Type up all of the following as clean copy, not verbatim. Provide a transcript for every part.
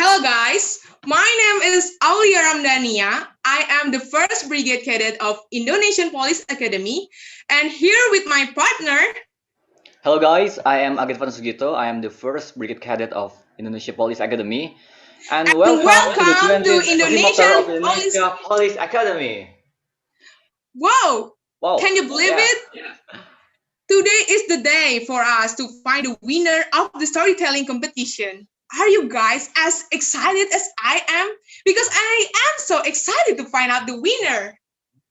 Hello guys, my name is Aulia Ramdania. I am the first brigade cadet of Indonesian Police Academy and here with my partner. Hello guys, I am Agit Sugito. I am the first brigade cadet of Indonesia Police Academy. And welcome to the Welcome to 20th Porsimpaptar of Indonesian Police. Indonesia Police Academy. Wow, Wow. can you believe it? Today is the day for us to find the winner of the storytelling competition. Are you guys as excited as I am? Because I am so excited to find out the winner.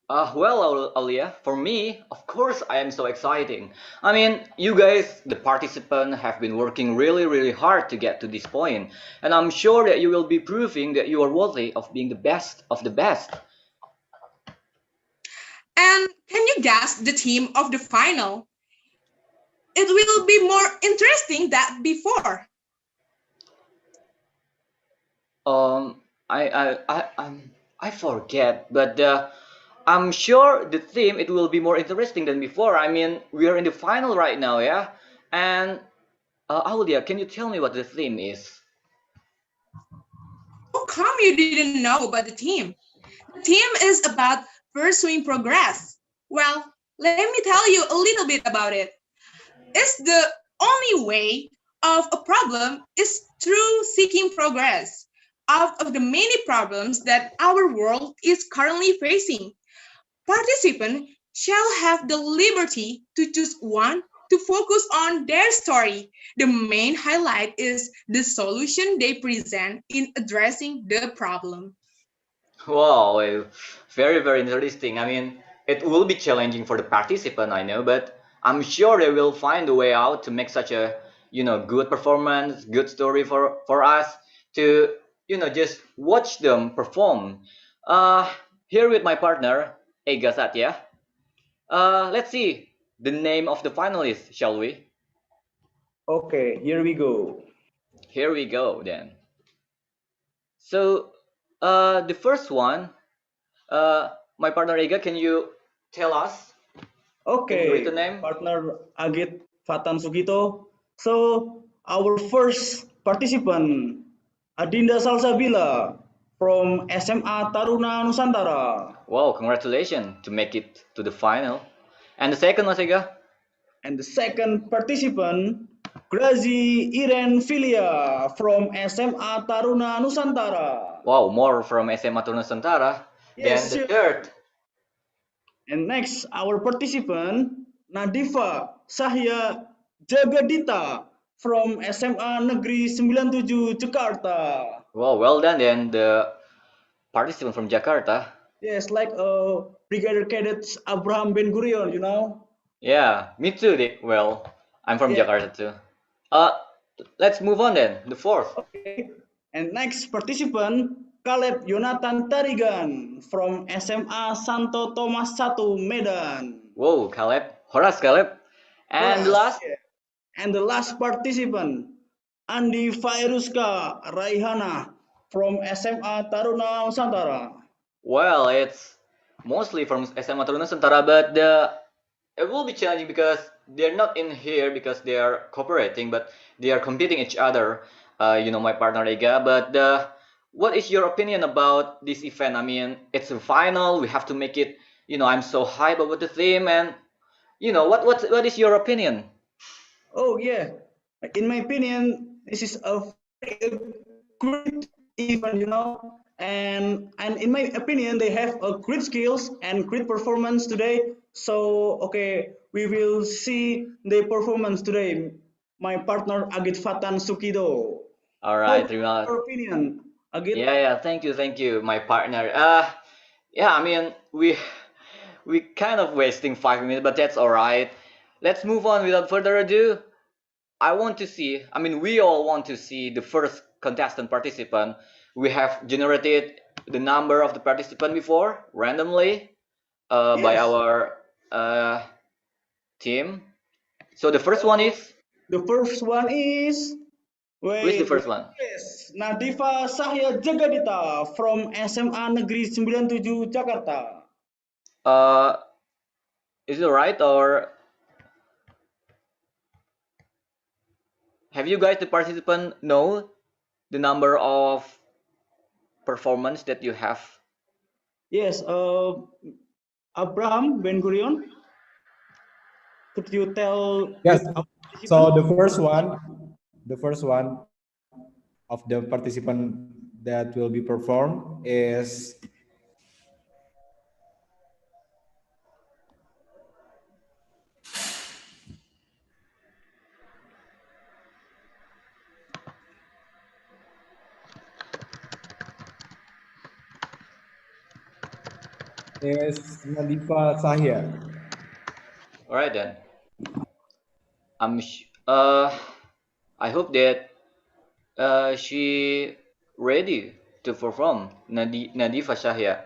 Well, Aulia, for me, of course, I am so exciting. I mean, you guys, the participants, have been working really hard to get to this point. And I'm sure that you will be proving that you are worthy of being the best of the best. And can you guess the theme of the final? It will be more interesting than before. I forget, but I'm sure the theme it will be more interesting than before. I mean, we are in the final right now, yeah. And Aulia, can you tell me what the theme is? How come you didn't know about the theme? The theme is about pursuing progress. Well, let me tell you a little bit about it. It's the only way of a problem is through seeking progress. Out of the many problems that our world is currently facing, participants shall have the liberty to choose one to focus on their story. The main highlight is the solution they present in addressing the problem. Wow, very interesting. I mean, it will be challenging for the participant, I know, but I'm sure they will find a way out to make such a good performance, good story for us to just watch them perform. Uh, Here with my partner, Ega Satya. Let's see the name of the finalists, shall we? Okay, here we go. Here we go then. So, the first one, my partner Ega, can you tell us? Can you read the Okay, name? partner Agit Fatan Sugito. So, our first participant, Adinda Salsabila from SMA Taruna Nusantara. Wow, congratulations to make it to the final. And the second, Mas Ega? And the second participant, Grazi Iren Filia from SMA Taruna Nusantara. Wow, more from SMA Taruna Nusantara. Yes, Then the sure. third. And next, our participant, Nadifa Sahya Jagadita from SMA Negeri 97 Jakarta. Wow, well done then, the participant from Jakarta. Yes, like Brigadier Cadets Abraham Ben Gurion, you know? Yeah, me too. Well, I'm from Yeah. Jakarta too. Let's move on then. The fourth. Okay. And next participant, Kaleb Yonatan Tarigan from SMA Santo Thomas 1 Medan. Whoa, Caleb. Horas, Caleb. And the last. Yeah. And the last participant, Andi Fairuska Raihana from SMA Taruna Nusantara. Well, it's mostly from SMA Taruna Nusantara, but it will be challenging because they're not in here because they are cooperating, but they are competing each other. My partner Ega. But what is your opinion about this event? I mean, it's a final. We have to make it. I'm so hyped about the theme, and what is your opinion? Oh yeah, in my opinion, this is a very great event, you know. And in my opinion, they have a great skills and great performance today. So okay, we will see their performance today. My partner Agit Fatan Sukido. All right, What terima. your opinion, Agit? Yeah. Thank you, my partner. Yeah. I mean, we kind of wasting 5 minutes, but that's all right. Let's move on without further ado. I mean, we all want to see the first contestant participant. We have generated the number of the participant before randomly by Yes. our team. So the first one is. The first one is Who is the first one? Yes, Nadifa Sahya Jagadita from SMA Negeri 97 Jakarta. Uh, is it right or have you guys the participant know the number of performance that you have? Yes, Abraham Ben Gurion, could you tell Yes. with our So participant? the first one of the participant that will be performed is Nadifa Sahia. All right then. I hope that she ready to perform. Nadifa Shahia.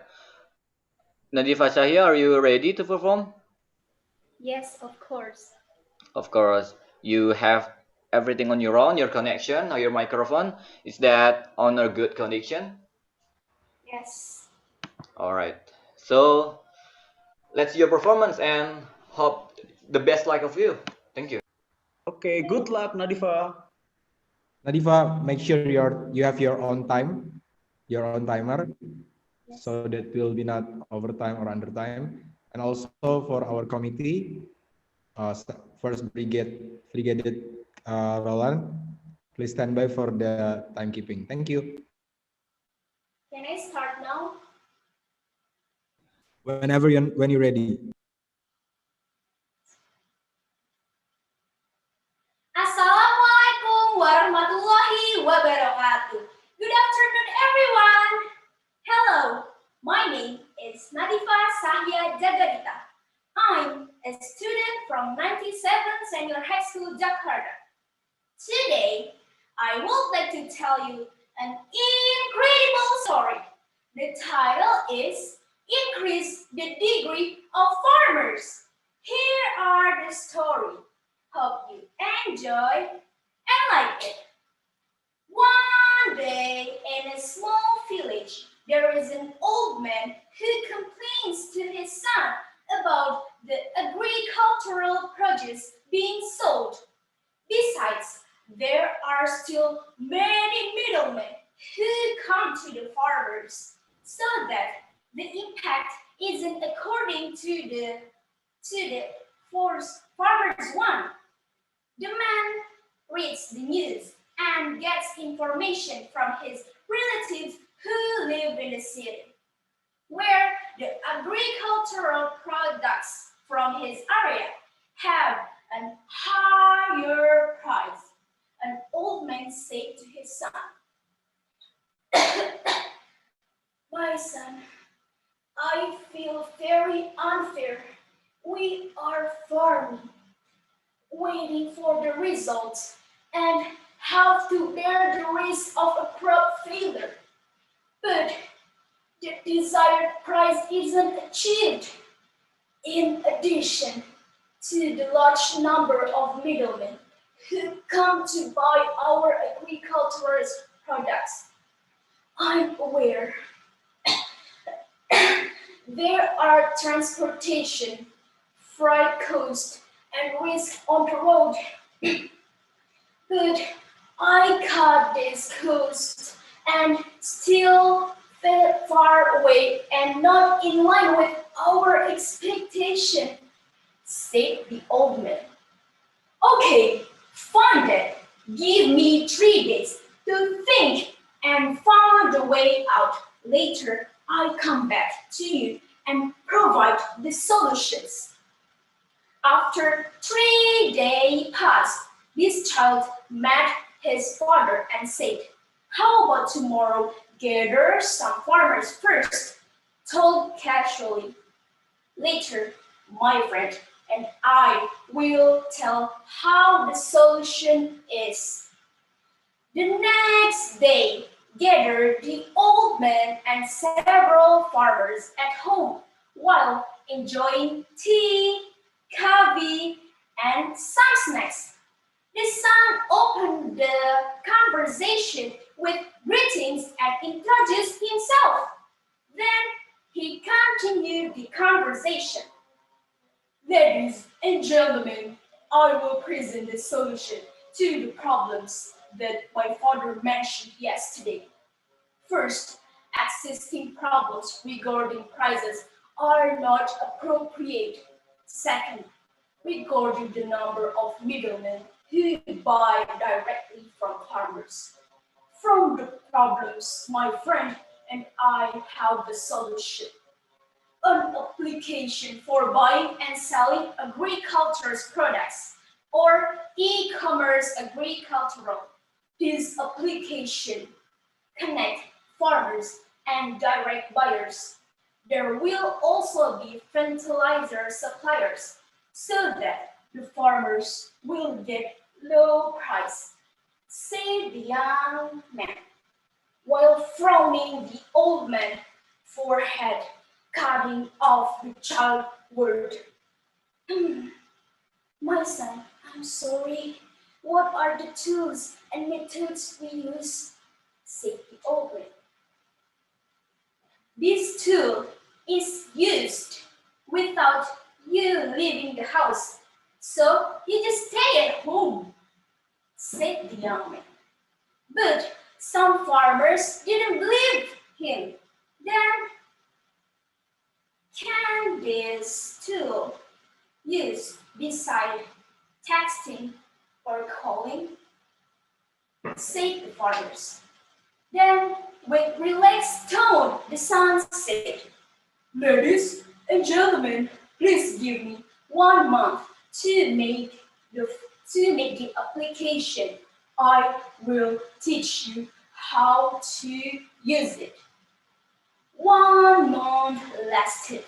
Nadifa Shahia, are you ready to perform? Yes, of course. Of course. You have everything on your own, your connection or your microphone. Is that on a good connection? Yes. All right. So let's see your performance and hope the best luck of you. Thank you. Okay, good luck, Nadifa. Nadifa, make sure you have your own time, your own timer, Yes. so that will be not overtime or undertime. And also for our committee, first brigade Roland, please stand by for the timekeeping. Thank you. Can I start now? When you're ready. Assalamualaikum warahmatullahi wabarakatuh. Good afternoon, everyone. Hello, my name is Nadifa Sahia Jagadita. I'm a student from 97 Senior High School, Jakarta. Today, I would like to tell you an incredible story. The title is Increase the Degree of Farmers. Here are the story. Hope you enjoy and like it. One day in a small village, there is an old man who complains to his son about the agricultural produce being sold. Besides, there are still many middlemen who come to the farmers, so that the impact isn't according to the farmers want. The man reads the news and gets information from his relatives who live in the city, where the agricultural products from his area have a higher price. An old man said to his son, "My son, I feel very unfair. We are farming, waiting for the results, and have to bear the risk of a crop failure. But the desired price isn't achieved. In addition to the large number of middlemen who come to buy our agricultural products, I'm aware there are transportation, freight costs, and risk on the road. But I cut this cost and still fell far away and not in line with our expectation," said the old man. "Okay, fine then. Give me 3 days to think and find a way out. Later, I'll come back to you and provide the solutions." After 3 days passed, this child met his father and said, "How about tomorrow gather some farmers first?" Told casually. "Later, my friend and I will tell how the solution is." The next day, gathered the old man and several farmers at home while enjoying tea, coffee, and some snacks. The son opened the conversation with greetings and introduced himself. Then he continued the conversation. "Ladies and gentlemen, I will present the solution to the problems that my father mentioned yesterday. First, existing problems regarding prices are not appropriate. Second, regarding the number of middlemen who buy directly from farmers. From the problems, my friend and I have the solution. An application for buying and selling agricultural products or e-commerce agricultural. This application connect farmers and direct buyers. There will also be fertilizer suppliers so that the farmers will get low price, said the young man, while frowning the old man forehead, cutting off the child word. My son, I'm sorry. What are the tools and methods we use? Said the old man. This tool is used without you leaving the house, so you just stay at home, said the young man. But some farmers didn't believe him. Then can this tool used beside texting or calling? Said the farmers. Then with relaxed tone, the son said, Ladies and gentlemen, please give me 1 month to make the application. I will teach you how to use it. 1 month lasted,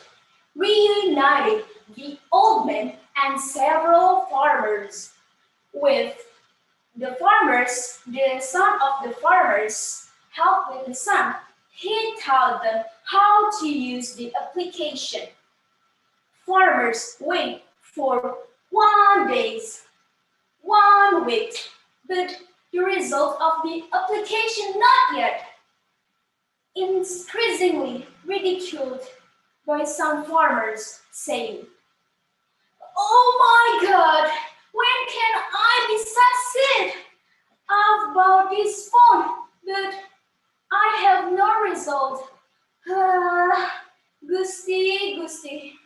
reunited the old man and several farmers. With the son of the farmers helped with the son. He taught them how to use the application. Farmers wait for 1 days, 1 week, but the result of the application not yet. Increasingly ridiculed by some farmers, saying, "Oh my God, when can I be succeed? I've bought this phone, but I have no result. Gusti, Gusti."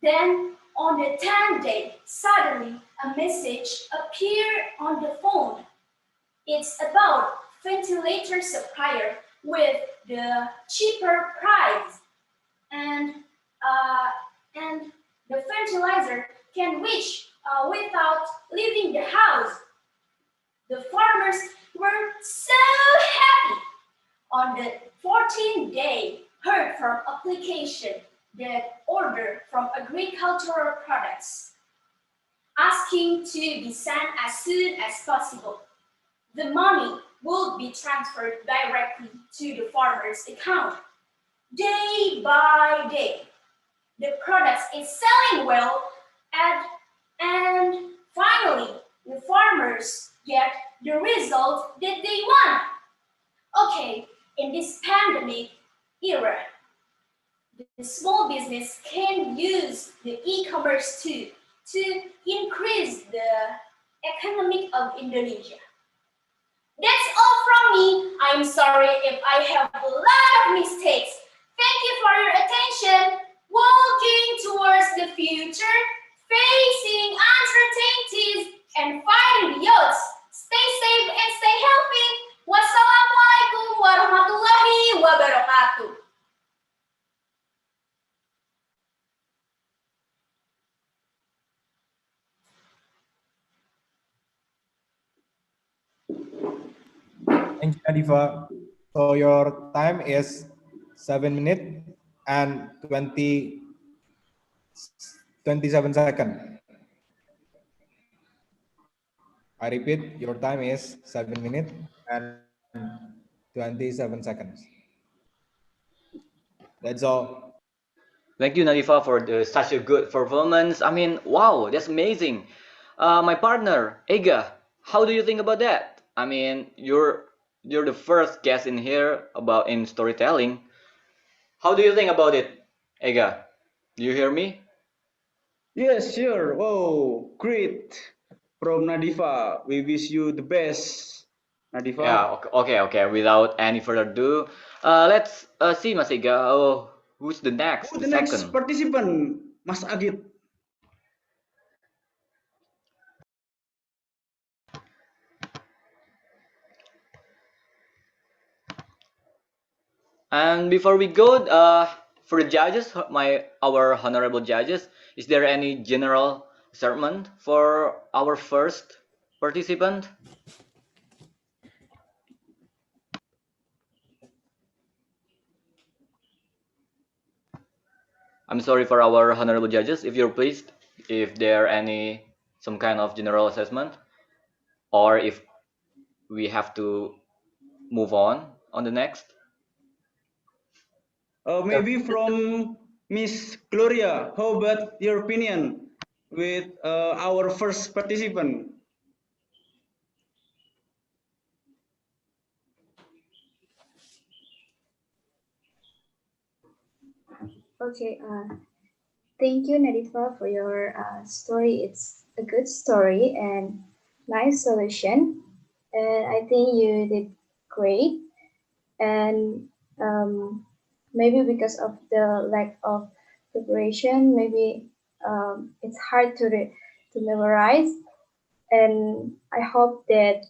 Then on the 10th day, suddenly a message appeared on the phone. It's about ventilator supplier with the cheaper price, and the fertilizer can reach without leaving the house. The farmers were so happy. On the 14th day, heard from application that order from agricultural products, asking to be sent as soon as possible. The money will be transferred directly to the farmer's account. Day by day, the products is selling well, and finally, the farmers get the result that they want. Okay, in this pandemic era, the small business can use the e-commerce too to increase the economic of Indonesia. That's all from me. I'm sorry if I have a lot of mistakes. Thank you for your attention. Walking towards the future, facing uncertainties, and fighting the odds. Stay safe and stay healthy. Wassalamualaikum warahmatullahi wabarakatuh. Thank you, Nadifa. So your time is 7 minutes and 27 seconds. I repeat, your time is 7 minutes and 27 seconds. That's all. Thank you, Nadifa, for such a good performance. I mean, wow, that's amazing. My partner, Ega, how do you think about that? I mean, you're the first guest in here about in storytelling. How do you think about it, Ega? Do you hear me? Yes, sure. Whoa, great. from Nadifa. We wish you the best, Nadifa. Yeah, okay. Without any further ado, let's see, Mas Ega. Oh, who's the next? Who The the next second. participant, Mas Agit? And before we go, for the judges, our honorable judges, is there any general statement for our first participant? I'm sorry for our honorable judges, if you're pleased, if there are any some kind of general assessment, or if we have to move on the next. Maybe from Miss Gloria. How about your opinion with our first participant? Okay, thank you, Nadifa, for your story. It's a good story and nice solution. And I think you did great. And maybe because of the lack of preparation, maybe it's hard to memorize. And I hope that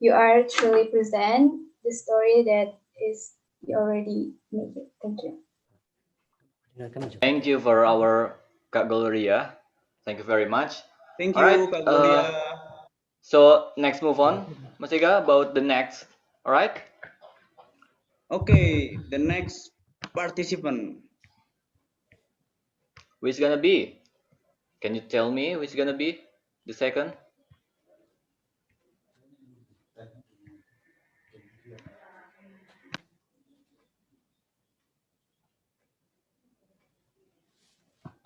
you are truly present the story that is you already make it. Thank you. Thank you for our Kak Gloria. Thank you very much. Thank All right. you, Kak Gloria. So next move on, Mas Ega, about the next. All right. Okay, the next participant. Which gonna be? Can you tell me which gonna be the second?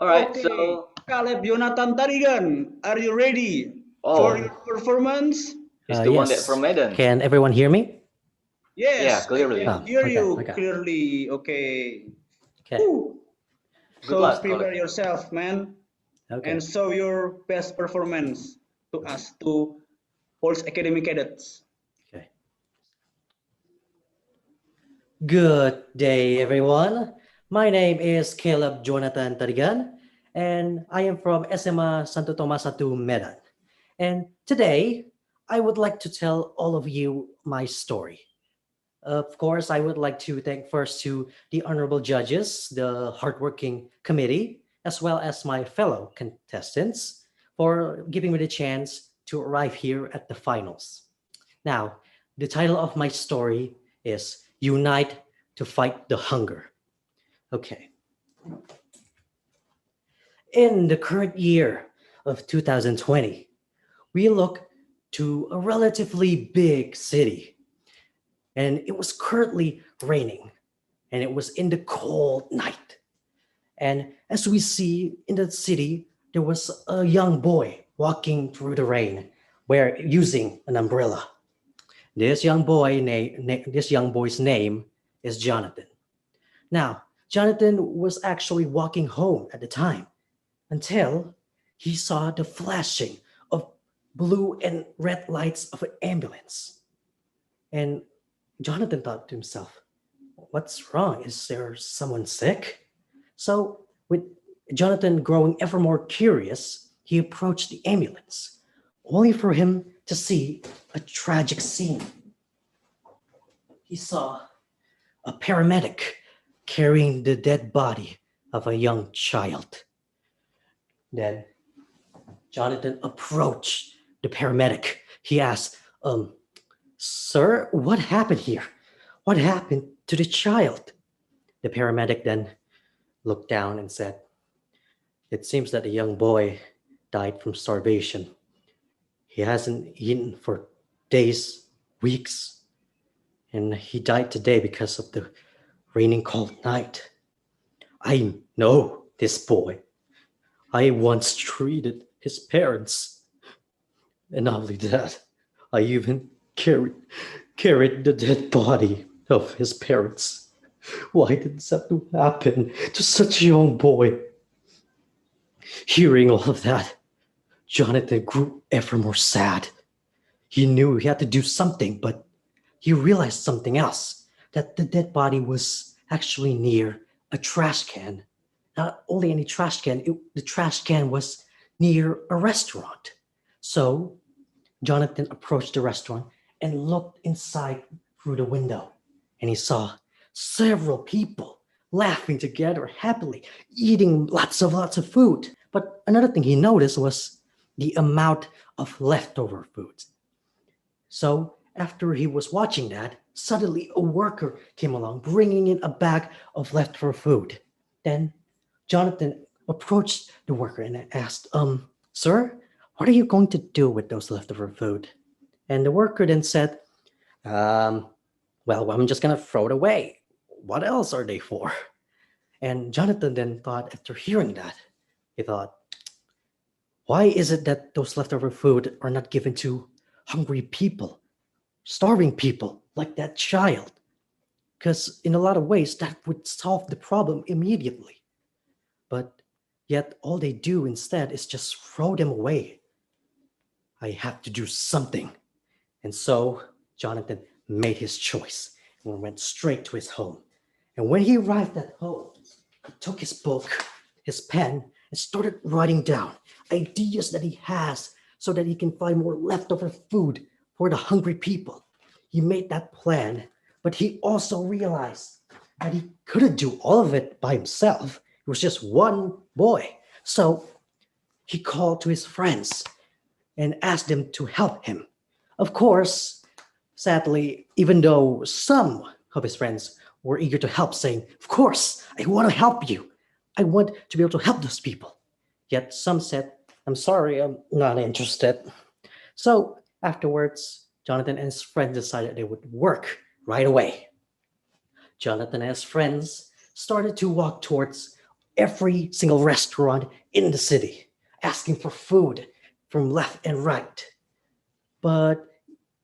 All right. Okay, So Caleb Jonathan Tarigan, are you ready for oh, your performance? he's the one that from Yes. Medan. Can everyone hear me? Yeah, Yes, I clearly. can hear Okay, you okay. clearly. Okay. Okay. Whew. Good So luck, prepare Caleb. yourself, man, Okay. and show your best performance to us, to Pulse Academy cadets. Okay. Good day, everyone. My name is Caleb Jonathan Tarigan, and I am from SMA Santo Tomas I Medan. And today, I would like to tell all of you my story. Of course, I would like to thank first to the honorable judges, the hardworking committee, as well as my fellow contestants for giving me the chance to arrive here at the finals. Now, the title of my story is Unite to Fight the Hunger. Okay. In the current year of 2020, we look to a relatively big city, and it was currently raining, and it was in the cold night. And as we see in the city, there was a young boy walking through the rain, using an umbrella. This young boy's name is Jonathan. Now, Jonathan was actually walking home at the time until he saw the flashing of blue and red lights of an ambulance. And Jonathan thought to himself, what's wrong? Is there someone sick? So, with Jonathan growing ever more curious, he approached the ambulance, only for him to see a tragic scene. He saw a paramedic carrying the dead body of a young child. Then Jonathan approached the paramedic. He asked, Sir, what happened here? What happened to the child? The paramedic then looked down and said, it seems that the young boy died from starvation. He hasn't eaten for days, weeks, and he died today because of the raining cold night. I know this boy. I once treated his parents. And not only that, I even carried the dead body of his parents. Why did this have to happen to such a young boy? Hearing all of that, Jonathan grew ever more sad. He knew he had to do something, but he realized something else, that the dead body was actually near a trash can. Not only any trash can, the trash can was near a restaurant. So Jonathan approached the restaurant and looked inside through the window, and he saw several people laughing together happily, eating lots of food. But another thing he noticed was the amount of leftover food. So after he was watching that, suddenly a worker came along bringing in a bag of leftover food. Then Jonathan approached the worker and asked, sir, what are you going to do with those leftover food? And the worker then said, well, I'm just going to throw it away. What else are they for? And Jonathan then thought, after hearing that, he thought, why is it that those leftover food are not given to hungry people, starving people like that child? Because in a lot of ways, that would solve the problem immediately. But yet all they do instead is just throw them away. I have to do something. And so Jonathan made his choice and went straight to his home. And when he arrived at home, he took his book, his pen, and started writing down ideas that he has so that he can find more leftover food for the hungry people. He made that plan, but he also realized that he couldn't do all of it by himself. He was just one boy. So he called to his friends and asked them to help him. Of course, sadly, even though some of his friends were eager to help, saying, of course, I want to help you. I want to be able to help those people. Yet some said, I'm sorry, I'm not interested. So afterwards, Jonathan and his friends decided they would work right away. Jonathan and his friends started to walk towards every single restaurant in the city, asking for food from left and right. But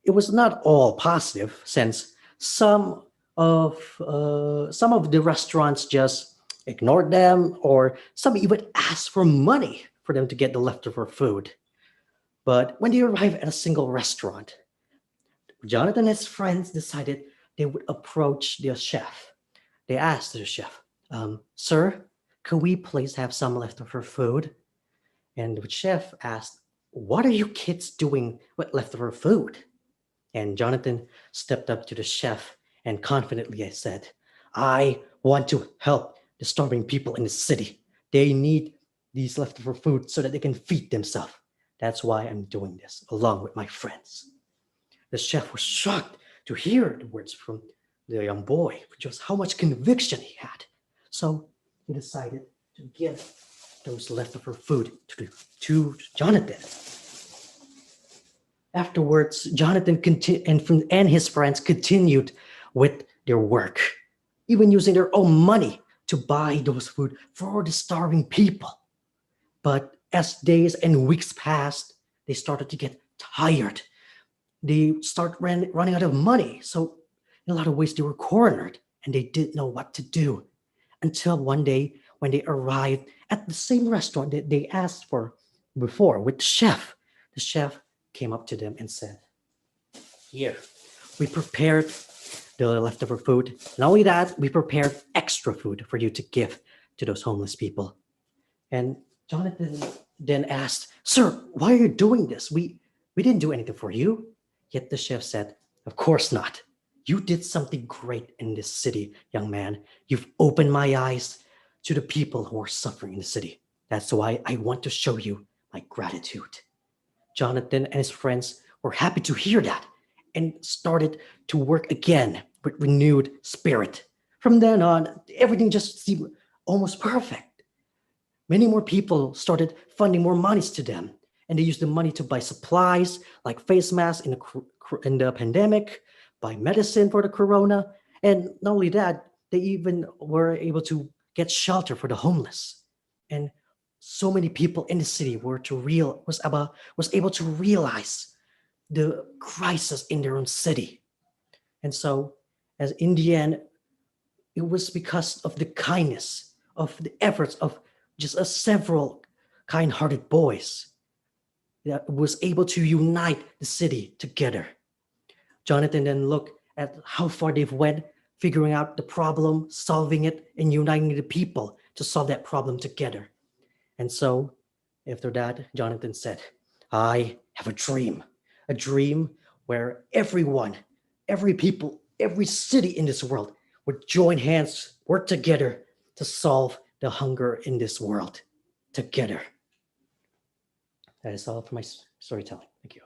it was not all positive, since some of the restaurants just ignored them, or some even asked for money for them to get the leftover food. But when they arrived at a single restaurant, Jonathan and his friends decided they would approach the chef. They asked the chef, sir, could we please have some leftover food? And the chef asked, what are you kids doing with leftover food? And Jonathan stepped up to the chef and confidently said, I want to help the starving people in the city. They need these leftover food so that they can feed themselves. That's why I'm doing this, along with my friends. The chef was shocked to hear the words from the young boy, just how much conviction he had. So he decided to give those leftover food to Jonathan. Afterwards, Jonathan and his friends continued with their work, even using their own money to buy those food for the starving people. But as days and weeks passed, they started to get tired. They running out of money. So in a lot of ways, they were cornered and they didn't know what to do. Until one day, when they arrived at the same restaurant that they asked for before with the chef came up to them and said, here, we prepared the leftover food. Not only that, we prepared extra food for you to give to those homeless people. And Jonathan then asked, sir, why are you doing this? We didn't do anything for you. Yet the chef said, of course not. You did something great in this city, young man. You've opened my eyes to the people who are suffering in the city. That's why I want to show you my gratitude. Jonathan and his friends were happy to hear that and started to work again with renewed spirit. From then on, everything just seemed almost perfect. Many more people started funding more monies to them, and they used the money to buy supplies like face masks in the pandemic, buy medicine for the corona, and not only that, they even were able to get shelter for the homeless. And so many people in the city was able to realize the crisis in their own city. And so, as in the end, it was because of the kindness, of the efforts of just several kind-hearted boys that was able to unite the city together. Jonathan then looked at how far they've went, figuring out the problem, solving it, and uniting the people to solve that problem together. And so, after that, Jonathan said, I have a dream where everyone, every people, every city in this world would join hands, work together to solve the hunger in this world together. That is all for my storytelling. Thank you.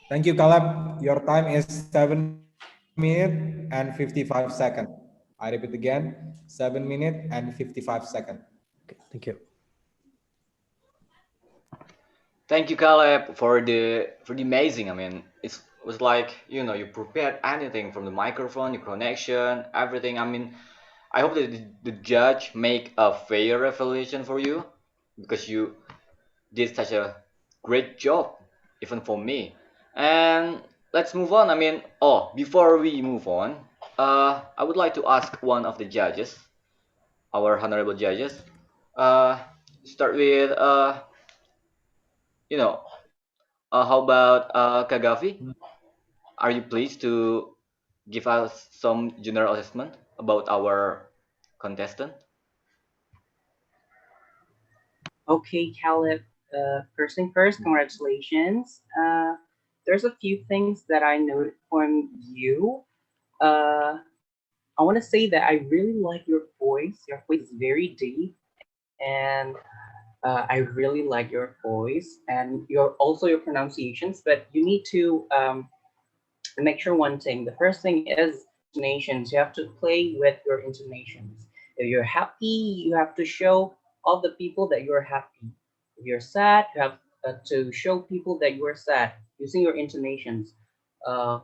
Thank you, Caleb. Your time is 7 minutes and 55 seconds. I repeat again, 7 minutes and 55 seconds. Okay, thank you. Thank you, Caleb, for the amazing. I mean, it was like you know you prepared anything from the microphone, your connection, everything. I mean, I hope that the judge make a fair evaluation for you because you did such a great job, even for me. And let's move on. I mean, oh, before we move on, I would like to ask one of the judges, our honorable judges. Uh, start with you know, how about Kagafi? Are you pleased to give us some general assessment about our contestant? Okay, Caleb. First thing first, congratulations. There's a few things that I noted from you. I want to say that I really like your voice. Your voice is very deep, and I really like your voice and your also your pronunciations. But you need to make sure one thing. The first thing is intonations. You have to play with your intonations. If you're happy, you have to show all the people that you're happy. If you're sad, you have to show people that you are sad using your intonations. Uh,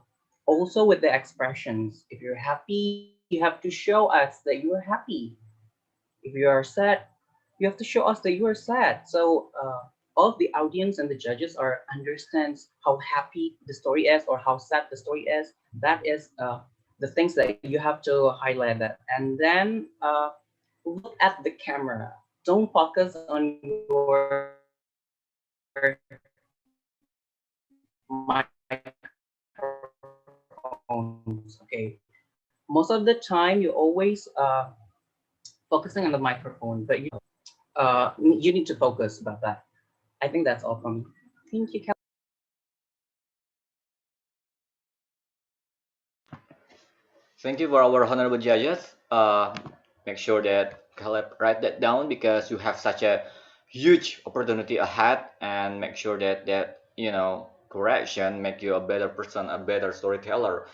Also with the expressions. If you're happy, you have to show us that you are happy. If you are sad, you have to show us that you are sad. So all of the audience and the judges are understands how happy the story is or how sad the story is. That is the things that you have to highlight that. And then look at the camera. Don't focus on your microphones. Okay. Most of the time, you always focusing on the microphone, but you need to focus about that. I think that's all from me. Thank you, Kelly. Thank you for our honorable judges. Make sure that Caleb write that down because you have such a huge opportunity ahead, and make sure that you know correction make you a better person, a better storyteller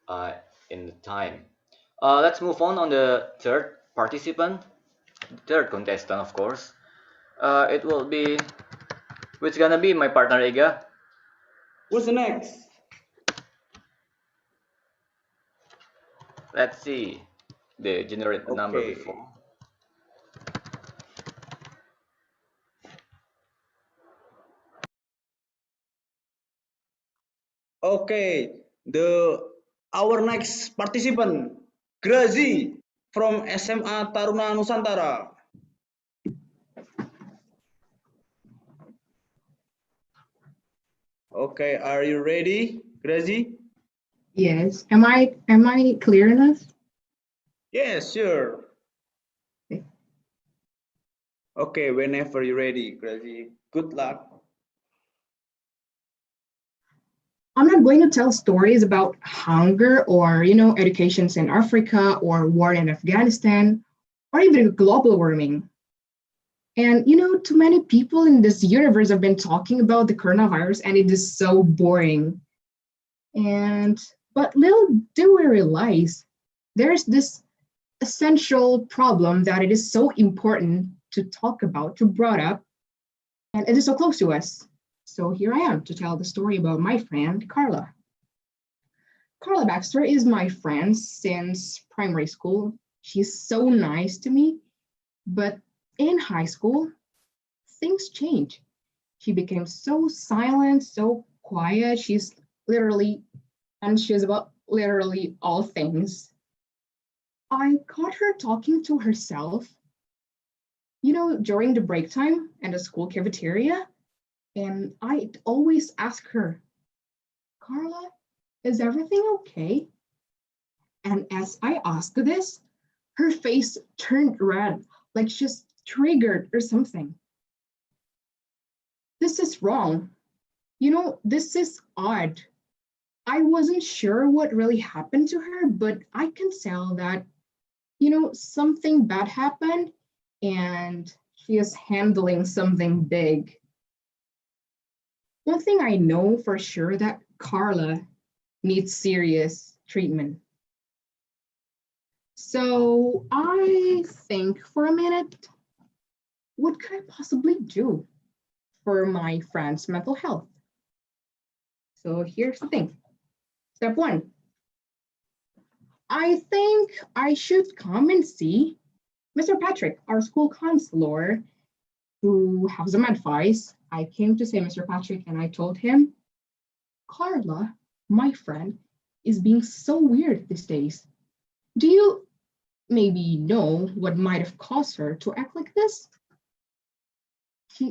uh, in the time. Let's move on the third participant, third contestant, of course. It will be which gonna be my partner Iga. What's the next? Let's see the generate number Okay. before. Okay. Our next participant, Grazi from SMA Taruna Nusantara. Okay, are you ready, Grazi? Yes. Am I clear enough? Yes, sure. Okay. Okay, whenever you're ready, Grazi. Good luck. I'm not going to tell stories about hunger or, educations in Africa or war in Afghanistan or even global warming. And, too many people in this universe have been talking about the coronavirus and it is so boring. But little do we realize there's this essential problem that it is so important to talk about, to brought up, and it is so close to us. So here I am to tell the story about my friend, Carla. Carla Baxter is my friend since primary school. She's so nice to me, but in high school, things changed. She became so silent, so quiet. She's literally anxious about literally all things. I caught her talking to herself, during the break time and the school cafeteria. And I'd always ask her, Carla, is everything okay? And as I asked this, her face turned red, like she's triggered or something. This is wrong. This is odd. I wasn't sure what really happened to her, but I can tell that, something bad happened and she is handling something big. One thing I know for sure that Carla needs serious treatment. So I think for a minute, what could I possibly do for my friend's mental health? So here's the thing. Step one, I think I should come and see Mr. Patrick, our school counselor, to have some advice. I came to see Mr. Patrick and I told him, Carla, my friend, is being so weird these days. Do you maybe know what might have caused her to act like this?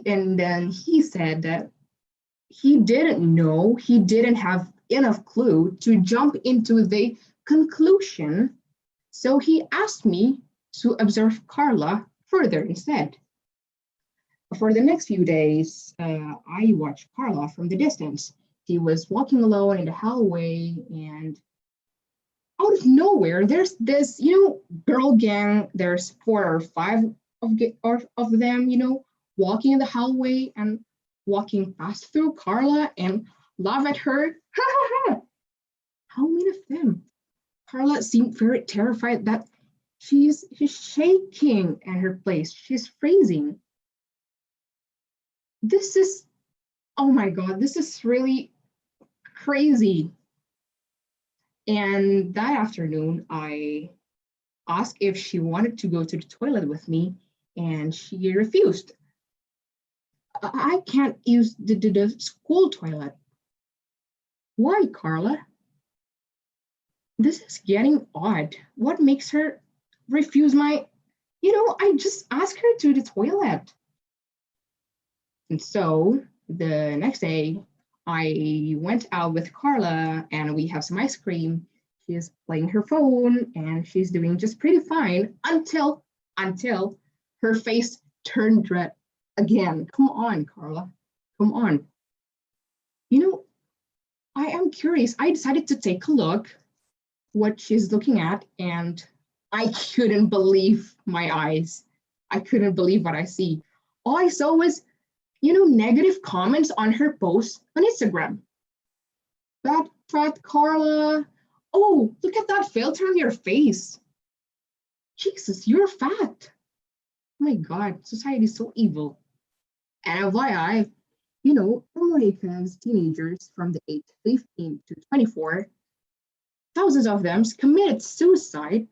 And then he said that he didn't know, he didn't have enough clue to jump into the conclusion. So he asked me to observe Carla further instead. For the next few days, I watched Carla from the distance. He was walking alone in the hallway, and out of nowhere, there's this, girl gang. There's 4 or 5 of them, walking in the hallway and walking past through Carla and laugh at her. How many of them? Carla seemed very terrified that she's shaking in her place. She's freezing. This is, oh my God, this is really crazy. And that afternoon, I asked if she wanted to go to the toilet with me, and she refused. I can't use the school toilet. Why, Carla? This is getting odd. What makes her refuse my, I just asked her to the toilet. And so the next day, I went out with Carla and we have some ice cream. She's playing her phone and she's doing just pretty fine until her face turned red again. Come on, Carla. Come on. I am curious. I decided to take a look what she's looking at, and I couldn't believe my eyes. I couldn't believe what I see. All I saw was, negative comments on her post on Instagram. That fat Carla. Oh, look at that filter on your face. Jesus, you're fat. Oh my God, society is so evil. And FYI, America's teenagers from the age 15 to 24, thousands of them committed suicide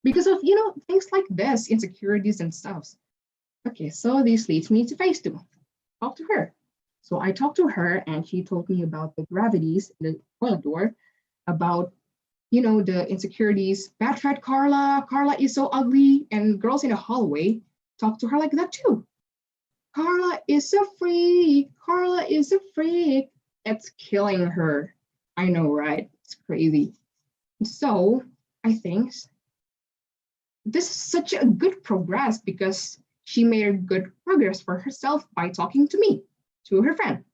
because of, things like this, insecurities and stuff. Okay, so this leads me to phase 2. Talk to her. So I talked to her and she told me about the gravities in the toilet door, about, the insecurities, bad fat Carla is so ugly, and girls in the hallway talk to her like that too. Carla is a freak. Carla is a freak. It's killing her. I know, right? It's crazy. So I think this is such a good progress because she made a good progress for herself by talking to me, to her friend.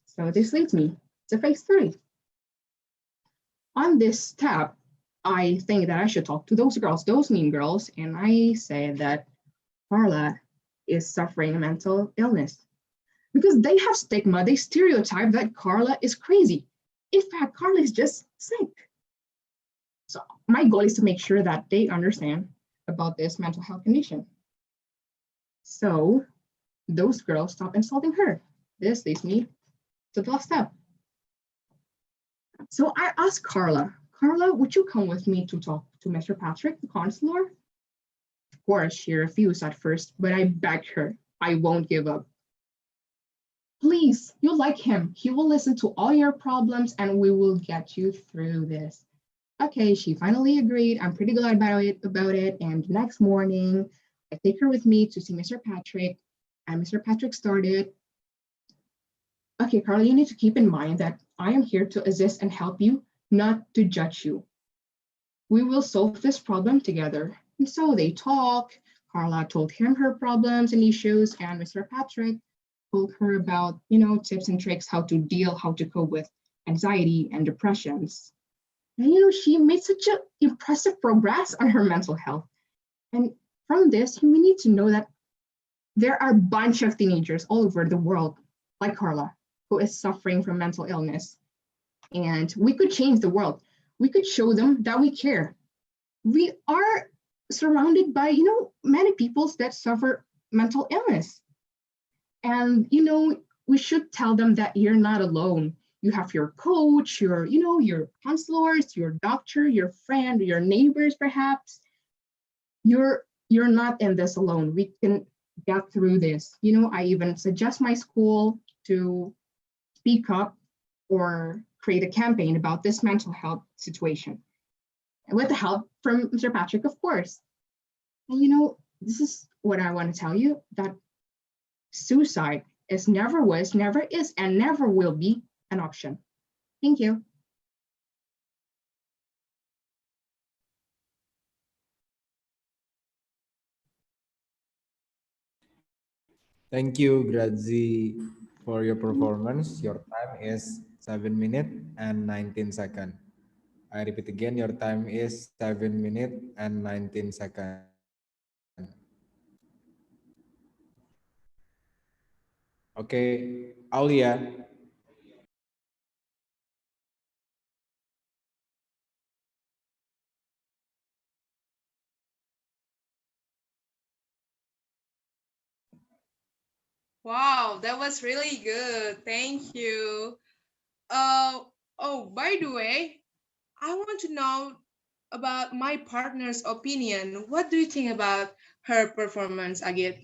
So this leads me to phase 3. On this step, I think that I should talk to those girls, those mean girls, and I say that Carla is suffering mental illness because they have stigma. They stereotype that Carla is crazy. In fact, Carla is just sick. So my goal is to make sure that they understand about this mental health condition. So those girls stop insulting her. This leads me to the last step. So I asked Carla, would you come with me to talk to Mr. Patrick, the counselor? Of course, she refused at first, but I begged her, I won't give up. Please, you like him. He will listen to all your problems and we will get you through this. Okay, she finally agreed. I'm pretty glad about it. And the next morning, I take her with me to see Mr. Patrick, and Mr. Patrick started. Okay, Carla, you need to keep in mind that I am here to assist and help you, not to judge you. We will solve this problem together. And so they talk. Carla told him her problems and issues, and Mr. Patrick told her about, tips and tricks how to cope with anxiety and depressions. And she made such an impressive progress on her mental health. And from this, we need to know that there are a bunch of teenagers all over the world, like Carla, who is suffering from mental illness. And we could change the world. We could show them that we care. We are surrounded by, many people that suffer mental illness. And, we should tell them that you're not alone. You have your coach, your counselors, your doctor, your friend, your neighbors, perhaps. You're not in this alone. We can get through this. I even suggest my school to speak up or create a campaign about this mental health situation. And with the help from Mr. Patrick, of course. And this is what I want to tell you, that suicide never was, never is, and never will be an option. Thank you. Thank you, Grazi, for your performance. Your time is 7 minutes and 19 seconds. I repeat again, your time is 7 minutes and 19 seconds. Okay, Aulia. Wow, that was really good. Thank you. Oh, by the way, I want to know about my partner's opinion. What do you think about her performance, Agit?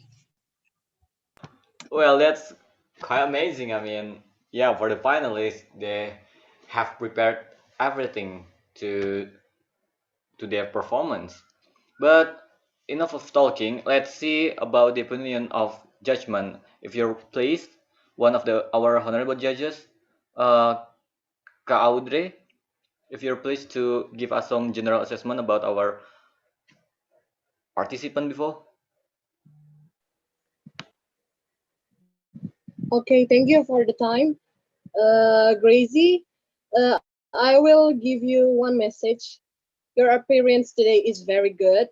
Well, that's quite amazing. I mean, yeah, for the finalists, they have prepared everything to their performance. But enough of talking. Let's see about the opinion of judgment. If you're pleased, one of our honorable judges, Kak Audrey, if you're pleased to give us some general assessment about our participant before. Okay, thank you for the time. Gracie, I will give you one message. Your appearance today is very good.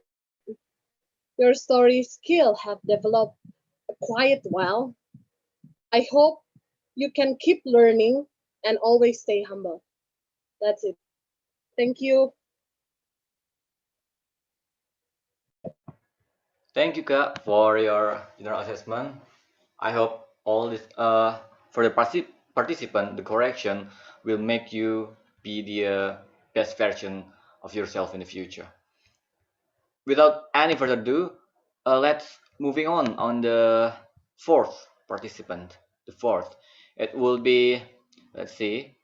Your story skill have developed quite well. I hope you can keep learning and always stay humble. That's it. Thank you. Thank you, Kak, for your general assessment. I hope all this for the participant, the correction will make you be the best version of yourself in the future. Without any further ado, let's moving on the fourth participant. The fourth, it will be, let's see,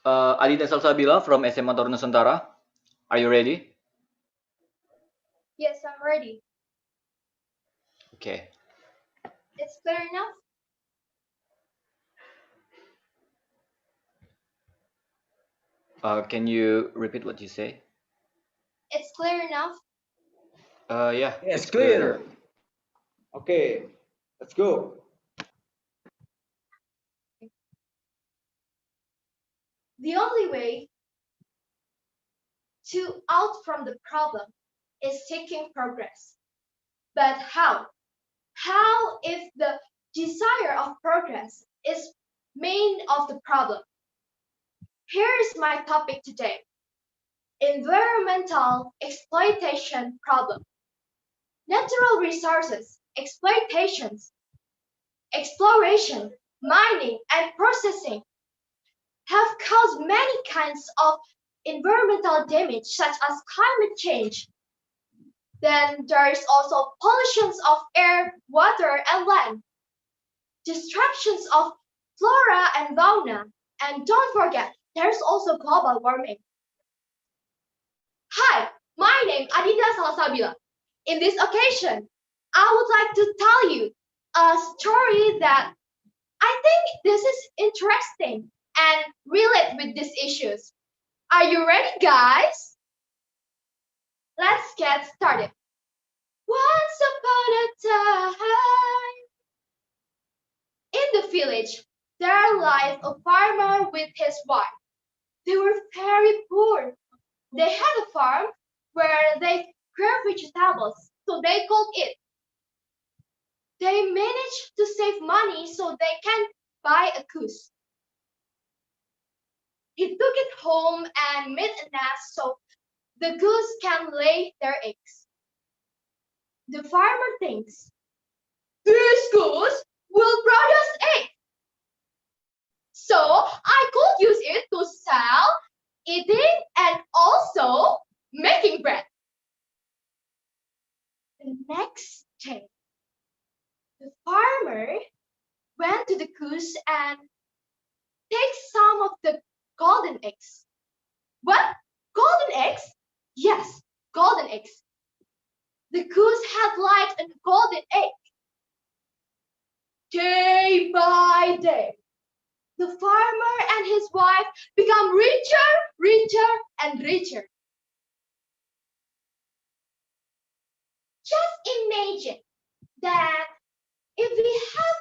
Adita Salsabila from SMA Taruna Nusantara. Are you ready? Yes, I'm ready. Okay. It's clear enough? Can you repeat what you say? It's clear enough? Yeah, Yes, it's clear. Okay, let's go. The only way to out from the problem is taking progress. But how? How if the desire of progress is main of the problem? Here is my topic today. Environmental exploitation problem. Natural resources, exploitations, exploration, mining, and processing have caused many kinds of environmental damage such as climate change. Then there is also pollutions of air, water, and land, destructions of flora and fauna. And don't forget, there's also global warming. Hi, my name is Aditya Salasabila. In this occasion, I would like to tell you a story that I think this is interesting and relate with these issues. Are you ready, guys? Let's get started. Once upon a time, in the village, there lived a farmer with his wife. They were very poor. They had a farm where they grew vegetables, so they called it. They managed to save money so they can buy a goose. He took it home and made a nest so the goose can lay their eggs. The farmer thinks, this goose will produce eggs. So I could use it to sell, eating, and also making bread. The next day, the farmer went to the goose and takes some of the golden eggs. What? Golden eggs? Yes, golden eggs. The goose had laid a golden egg. Day by day, the farmer and his wife become richer, richer, and richer. Just imagine that if we have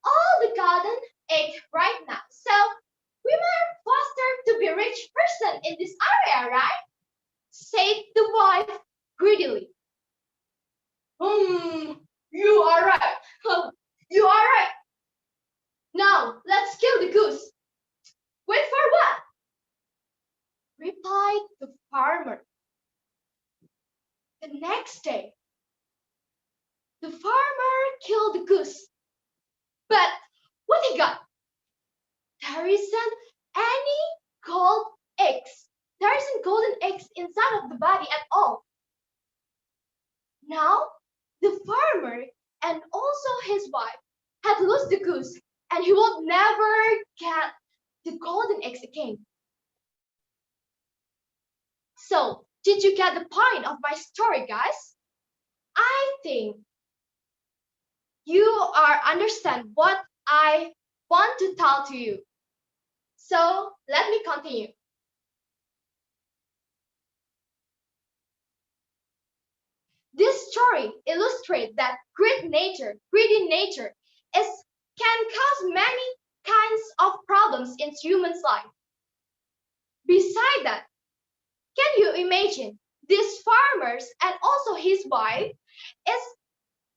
all the golden egg right now, so we might faster to be a rich person in this area, right? Said the wife greedily. You are right. You are right. Now let's kill the goose. Wait for what? Replied the farmer. The next day, the farmer killed the goose. But what he got? There isn't any gold eggs. There isn't golden eggs inside of the body at all. Now, the farmer and also his wife had lost the goose, and he will never get the golden eggs again. So, did you get the point of my story, guys? I think you are understand what I want to tell to you. So, let me continue. This story illustrates that greedy nature can cause many kinds of problems in humans' life. Beside that, can you imagine these farmers and also his wife is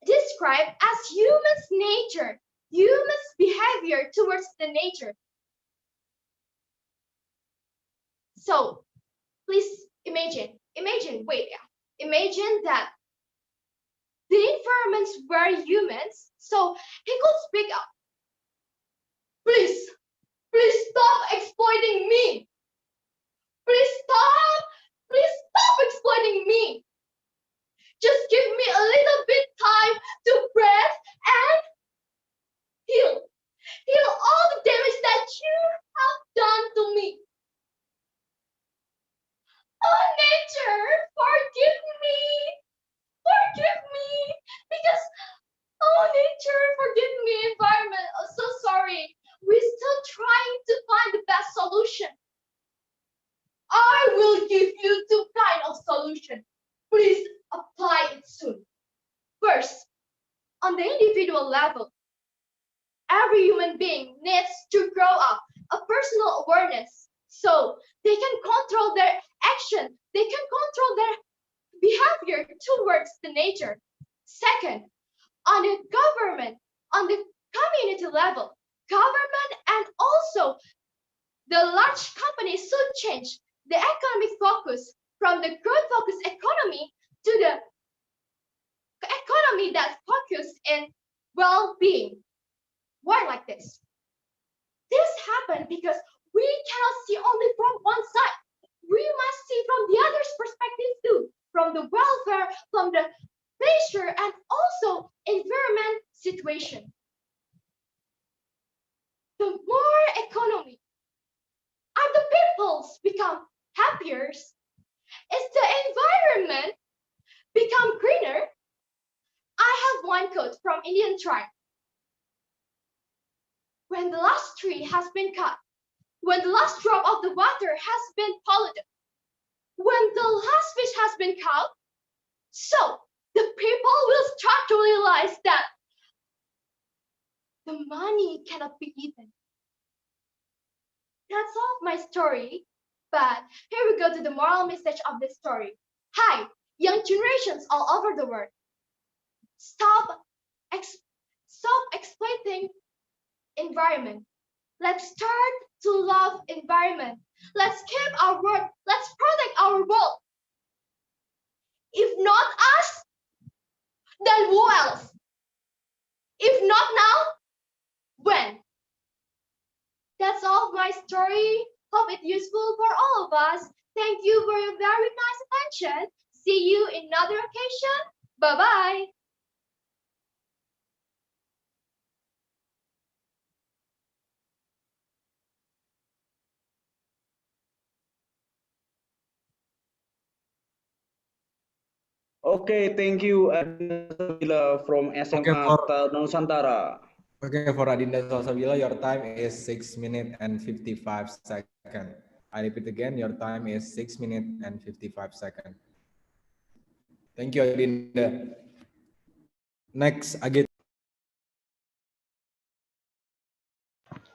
described as humans' nature, humans' behavior towards the nature. So, please imagine that the environments were humans, so he could speak up. Please stop exploiting me. Please stop exploiting me. Just give me a little bit time to breathe and heal all the damage that you have done to me. Oh, nature, forgive me, because, oh, nature, forgive me, environment, I'm so sorry. We're still trying to find the best solution. I will give you two kinds of solution. Please apply it soon. First, on the individual level, every human being needs to grow up a personal awareness so they can control their action, they can control their behavior towards the nature. Second, on the government, on the community level, government and also the large companies should change the economic focus from the growth focused economy to the economy that focuses in well-being. Why like this? This happened because we cannot see only from one side. We must see from the other's perspective too, from the welfare, from the pleasure, and also environment situation. the more economy and the peoples become happier, as the environment become greener. I have one quote from Indian tribe. When the last tree has been cut, when the last drop of the water has been polluted, when the last fish has been caught, so the people will start to realize that the money cannot be eaten. That's all of my story. But here we go to the moral message of this story. Hi, young generations all over the world. Stop, stop exploiting environment. Let's start to love environment. Let's keep our world. Let's protect our world. If not us, then who else? If not now, when? That's all of my story. Hope it's useful for all of us. Thank you for your very nice attention. See you in another occasion. Bye-bye. Okay, thank you Adinda Sabila from Okay, SMA for Nusantara. okay, for Adinda Salsabila, your time is 6 minutes and 55 seconds. I repeat again, your time is 6 minutes and 55 seconds. Thank you, Adinda. Next, Agit.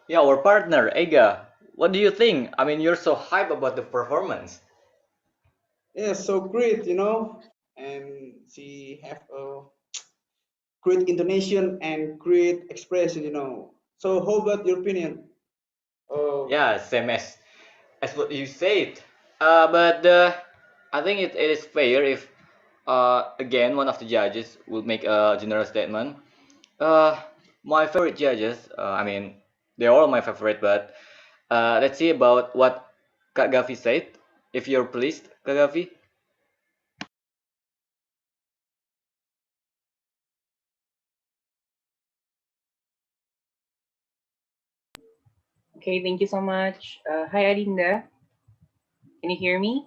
Yeah, our partner, Ega. What do you think? I mean, you're so hype about the performance. Yeah, so great, and she have a great intonation and great expression. So how about your opinion? Yeah, same as what you said. But I think it is fair if again one of the judges will make a general statement. Uh, my favorite judges. I mean, they're all my favorite, but let's see about what Kak Gavi said. If you're pleased, Kak Gavi. Okay, thank you so much. Hi, Adinda. Can you hear me?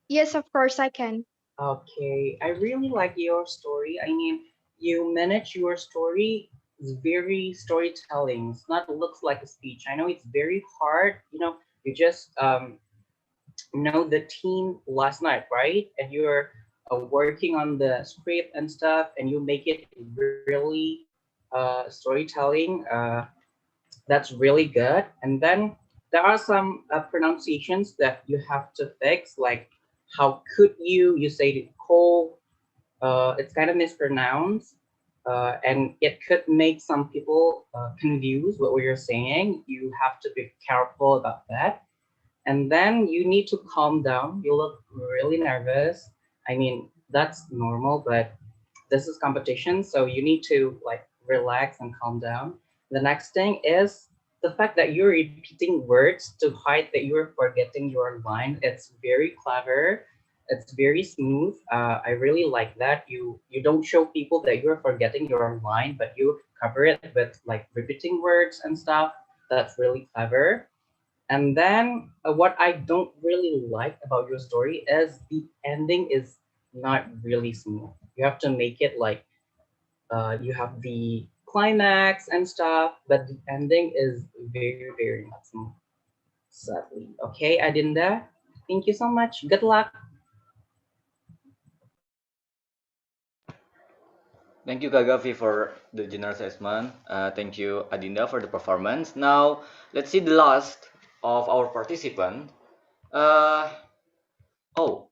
Yes, of course I can. Okay, I really like your story. I mean, you manage your story. It's very storytelling. It's not looks like a speech. I know it's very hard. You just know the team last night, right? And you're working on the script and stuff, and you make it really storytelling. That's really good. And then there are some pronunciations that you have to fix, like how could you say it cold, it's kind of mispronounced, and it could make some people confuse what we are saying. You have to be careful about that. And then you need to calm down. You look really nervous. I mean, that's normal, but this is competition, so you need to like relax and calm down. The next thing is the fact that you're repeating words to hide that you're forgetting your line. It's very clever. It's very smooth. I really like that. You don't show people that you're forgetting your line, but you cover it with like repeating words and stuff. That's really clever. And then what I don't really like about your story is the ending is not really smooth. You have to make it like you have the climax and stuff, but the ending is very, very not smooth, sadly. Okay, Adinda, thank you so much. Good luck. Thank you, Kak Gavi, for the general assessment. Thank you, Adinda, for the performance. Now, let's see the last of our participant. Uh, oh,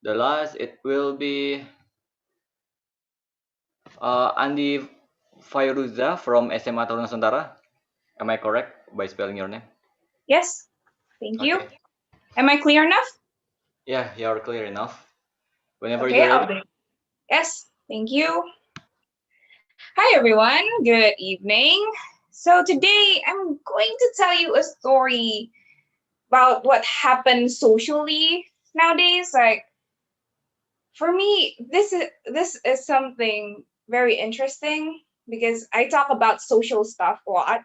the last it will be Andi Fairuza from SMA Taruna Nusantara. Am I correct by spelling your name? Yes, thank you. Okay. Am I clear enough? Yeah, you're clear enough. Whenever Okay, you're I'll ready. do. Yes, thank you. Hi, everyone. Good evening. So today I'm going to tell you a story about what happens socially nowadays. Like for me, this is something very interesting because I talk about social stuff a lot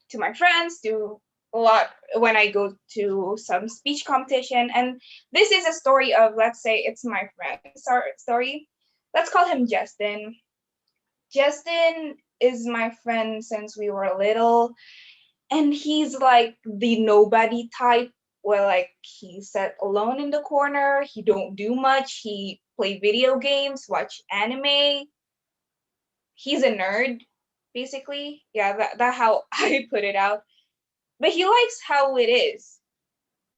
to my friends, to a lot when I go to some speech competition. And this is a story of, let's say it's my friend's story. Let's call him Justin. Justin is my friend since we were little, and he's like the nobody type, where like he sat alone in the corner, he don't do much, he play video games, watch anime. He's a nerd, basically. Yeah, that how I put it out. But he likes how it is.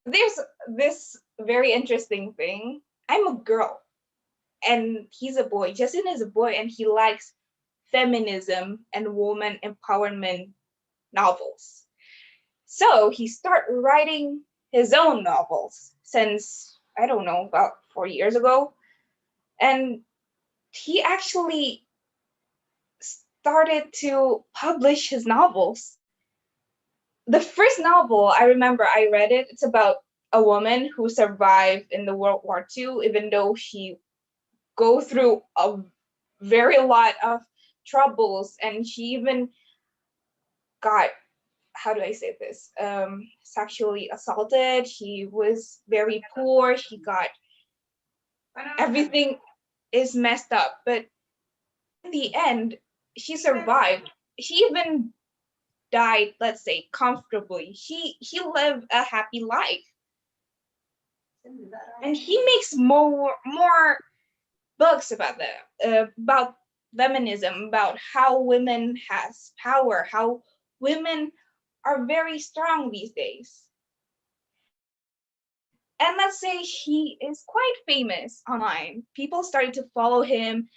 There's this very interesting thing. I'm a girl and he's a boy. Justin is a boy and he likes feminism and woman empowerment novels. So he started writing his own novels since, I don't know, about 4 years ago. And he actually started to publish his novels. The first novel I remember I read it, it's about a woman who survived in the World War II, even though she go through a very lot of troubles, and she even got, how do I say this, sexually assaulted. She was very poor. She got, everything is messed up, but in the end she survived. She even died, let's say, comfortably. She lived a happy life, and he makes more books about that, about feminism, about how women has power, how women are very strong these days. And let's say he is quite famous online. People started to follow him.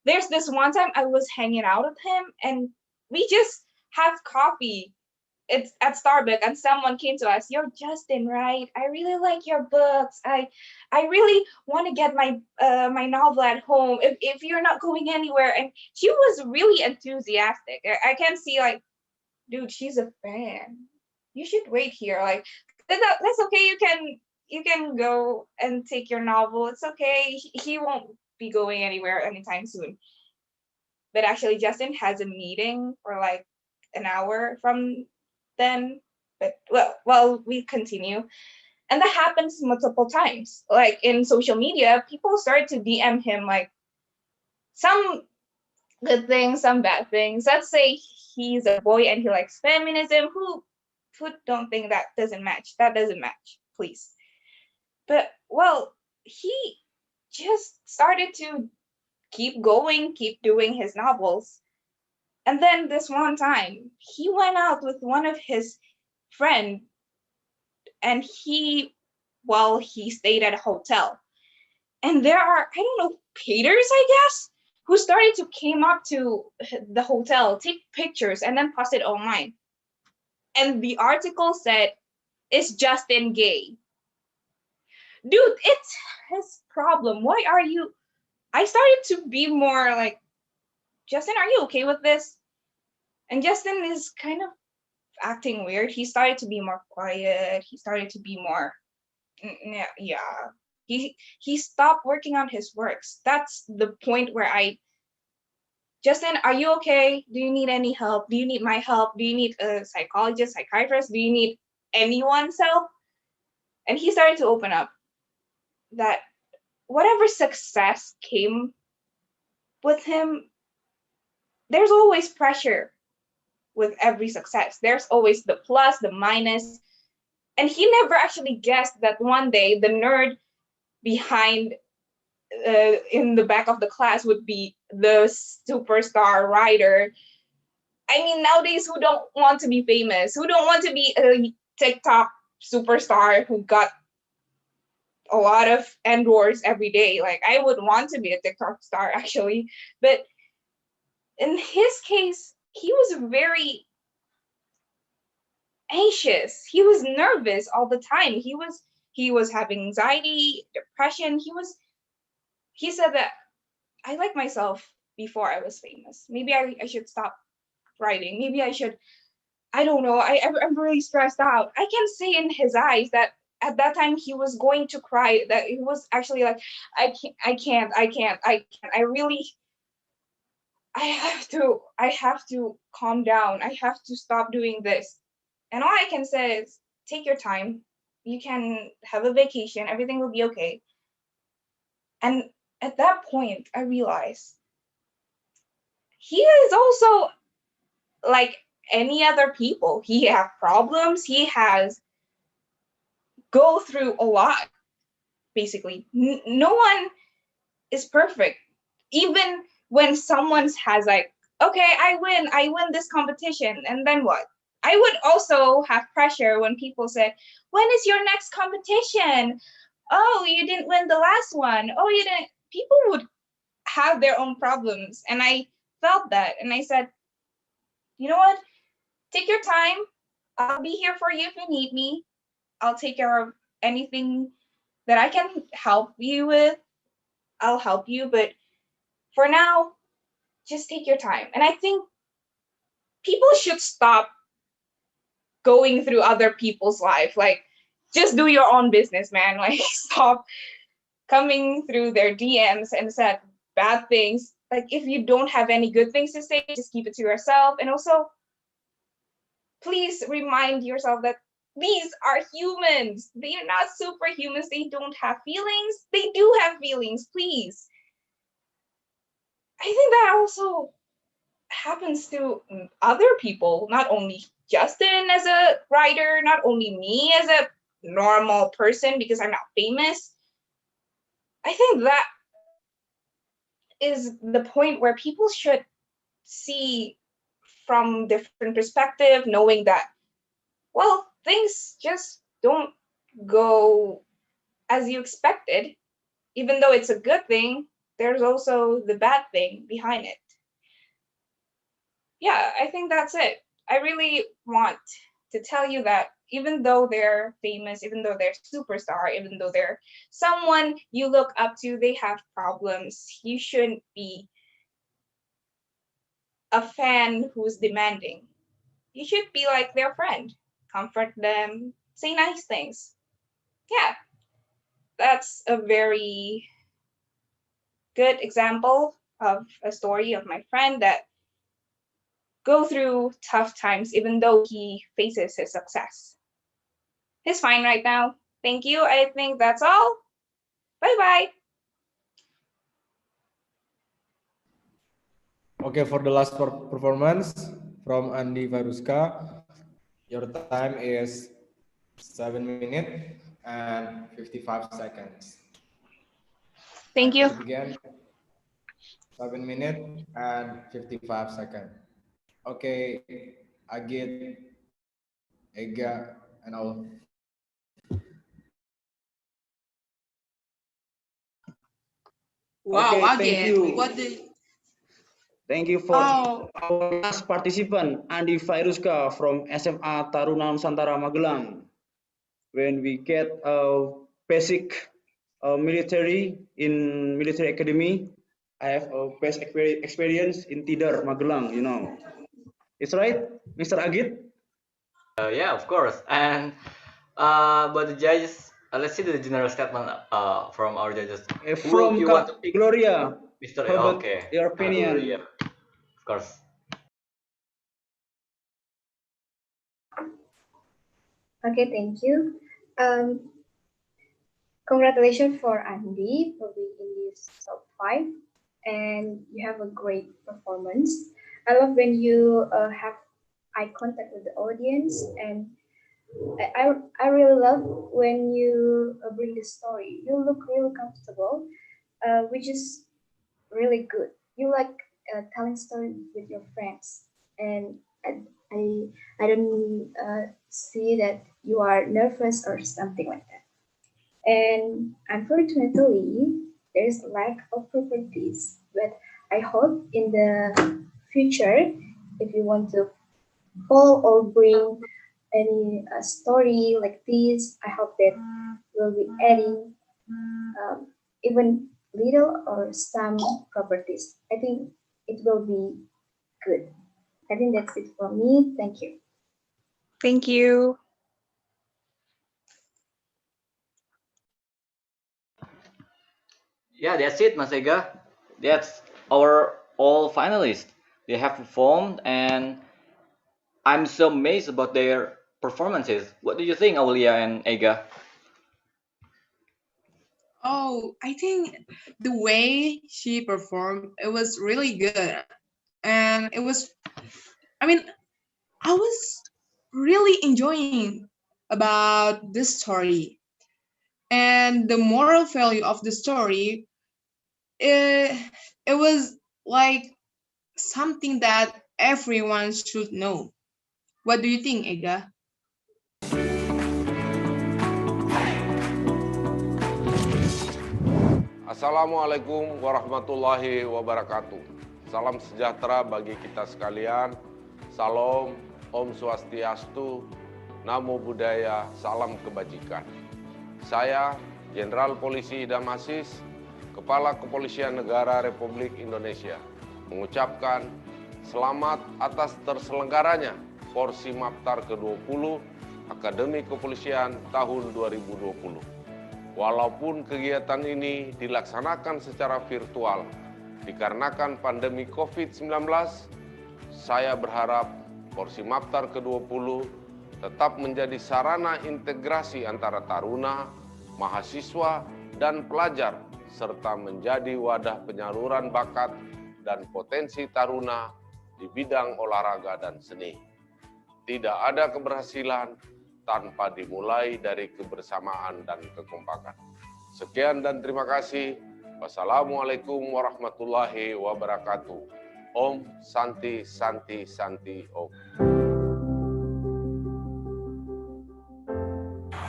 There's this one time I was hanging out with him and we just have coffee. It's at Starbucks, and someone came to us. You're Justin, right? I really like your books. I really want to get my novel at home. If you're not going anywhere, and she was really enthusiastic. I can see like, dude, she's a fan. You should wait here. Like that's okay. You can go and take your novel. It's okay. He won't be going anywhere anytime soon. But actually, Justin has a meeting for like an hour from then. But well, we continue. And that happens multiple times. Like in social media, people start to DM him like some good things, some bad things. Let's say he's a boy and he likes feminism. Who don't think that doesn't match? That doesn't match, please. But well, he just started to keep going, keep doing his novels. And then this one time, he went out with one of his friend, and he stayed at a hotel. And there are, I don't know, caterers, I guess, who started to came up to the hotel, take pictures, and then post it online. And the article said, "Is Justin gay?" Dude, it's his problem. Why are you? I started to be more like, Justin, are you okay with this? And Justin is kind of acting weird. He started to be more quiet. He started to be more, yeah. He stopped working on his works. That's the point where Justin, are you okay? Do you need any help? Do you need my help? Do you need a psychologist, psychiatrist? Do you need anyone's help? And he started to open up that whatever success came with him, there's always pressure with every success. There's always the plus, the minus. And he never actually guessed that one day the nerd behind in the back of the class would be the superstar writer. I mean, nowadays, who don't want to be famous? Who don't want to be a TikTok superstar who got a lot of endorse every day? Like, I would want to be a TikTok star, actually. But in his case, he was very anxious. He was nervous all the time. He was having anxiety, depression. He said that I like myself before I was famous. Maybe I should stop writing. Maybe I should, I don't know. I'm really stressed out. I can see in his eyes that at that time he was going to cry, that he was actually like, I can't. I really, I have to calm down. I have to stop doing this. And all I can say is take your time. You can have a vacation. Everything will be okay. And at that point, I realized he is also like any other people. He have problems. He has go through a lot, basically. No one is perfect. Even when someone has like, okay, I win this competition, and then what? I would also have pressure when people say, when is your next competition? Oh, you didn't win the last one. Oh, you didn't. People would have their own problems. And I felt that. And I said, you know what? Take your time. I'll be here for you if you need me. I'll take care of anything that I can help you with. I'll help you. But for now, just take your time. And I think people should stop going through other people's life. Like, just do your own business, man. Like, stop coming through their DMs and said bad things. Like, if you don't have any good things to say, just keep it to yourself. And also, please remind yourself that these are humans. They are not superhumans. They don't have feelings. They do have feelings, please. I think that also happens to other people, not only Justin as a writer, not only me as a normal person because I'm not famous. I think that is the point where people should see from different perspective, knowing that, well, things just don't go as you expected. Even though it's a good thing, there's also the bad thing behind it. Yeah, I think that's it. I really want to tell you that even though they're famous, even though they're superstar, even though they're someone you look up to, they have problems. You shouldn't be a fan who's demanding. You should be like their friend, comfort them, say nice things. Yeah, that's a very good example of a story of my friend that go through tough times even though he faces his success. He's fine right now. Thank you. I think that's all. Bye-bye. Okay, for the last performance from Andi Varuska, your time is 7 minutes and 55 seconds. Thank you. Begin 7 minutes and 55 seconds. Okay, Agit, Ega, and all. Wow, Okay, thank again. you. What the Thank you for Oh, our last participant, Andi Fairuska from SMA Taruna Nusantara Magelang. When we get a basic military in military academy, I have a best experience in Tidar Magelang, you know. It's right, Mr. Agit? Yeah, of course. And but the judges, let's see the general statement from our judges. Would From you want to pick Gloria, Mr. how about Okay, your Gloria, opinion? of course. Okay, thank you. Um, Congratulations for Andy for being in this top 5, and you have a great performance. I love when you have eye contact with the audience, and I really love when you bring the story. You look really comfortable, which is really good. You like telling story with your friends, and I, I don't see that you are nervous or something like that. And unfortunately, there is lack of properties. But I hope in the future, if you want to follow or bring any story like this, I hope that we'll be adding even little or some properties. I think it will be good. I think that's it for me. Thank you. Thank you. Yeah, that's it, Mas Ega. That's our all finalists. They have performed, and I'm so amazed about their performances. What do you think, Aulia and Ega? Oh, I think the way she performed, it was really good. And it was, I mean, I was really enjoying about this story. And the moral value of the story, it was like something that everyone should know. What do you think, Ega? Assalamualaikum warahmatullahi wabarakatuh. Salam sejahtera bagi kita sekalian. Salam, Om Swastiastu, Namo Buddhaya, salam kebajikan. Saya, Jenderal Polisi Idam Aziz, Kepala Kepolisian Negara Republik Indonesia, mengucapkan selamat atas terselenggaranya Porsimpaptar ke-20 Akademi Kepolisian tahun 2020. Walaupun kegiatan ini dilaksanakan secara virtual dikarenakan pandemi COVID-19, saya berharap Porsimpaptar ke-20 tetap menjadi sarana integrasi antara taruna, mahasiswa, dan pelajar, serta menjadi wadah penyaluran bakat dan potensi taruna di bidang olahraga dan seni. Tidak ada keberhasilan tanpa dimulai dari kebersamaan dan kekompakan. Sekian dan terima kasih. Wassalamualaikum warahmatullahi wabarakatuh. Om Santi Santi Santi Om.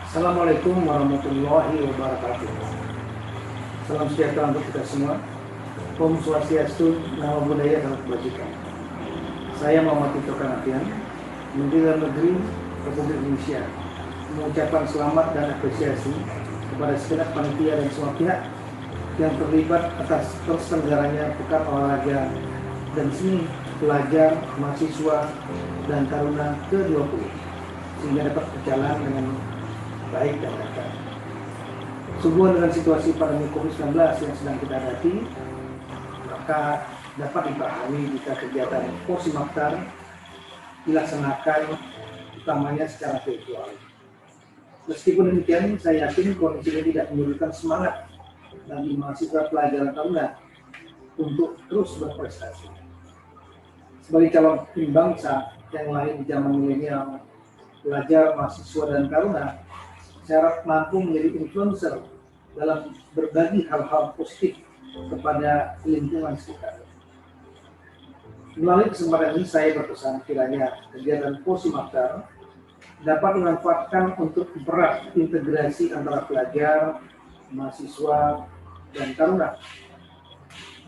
Assalamualaikum warahmatullahi wabarakatuh. Salam sejahtera untuk kita semua. Om Swastiastu, Namo Buddhaya, salam kebajikan. Saya Muhammad Tito Kanatian, Menteri Dalam Negeri Republik Indonesia, mengucapkan selamat dan apresiasi kepada segenap panitia dan semua pihak yang terlibat atas terselenggaranya Pekan Olahraga dan Seni Pelajar, Mahasiswa, dan Taruna ke-20 sehingga dapat berjalan dengan baik dan lancar. Sehubungan dengan situasi pandemi COVID-19 yang sedang kita hadapi, maka dapat dipahami jika kegiatan Porsimpaptar dilaksanakan utamanya secara virtual. Meskipun demikian, saya yakin kondisi ini tidak menyurutkan semangat bagi mahasiswa pelajar taruna untuk terus berprestasi. Sebagai calon pemimpin bangsa yang lahir di zaman milenial, pelajar, mahasiswa, dan taruna, saya harap mampu menjadi influencer dalam berbagi hal-hal positif kepada lingkungan sekitar. Melalui kesempatan ini saya berpesan kiranya kegiatan Porsimpaptar dapat dimanfaatkan untuk mempererat integrasi antara pelajar, mahasiswa, dan taruna.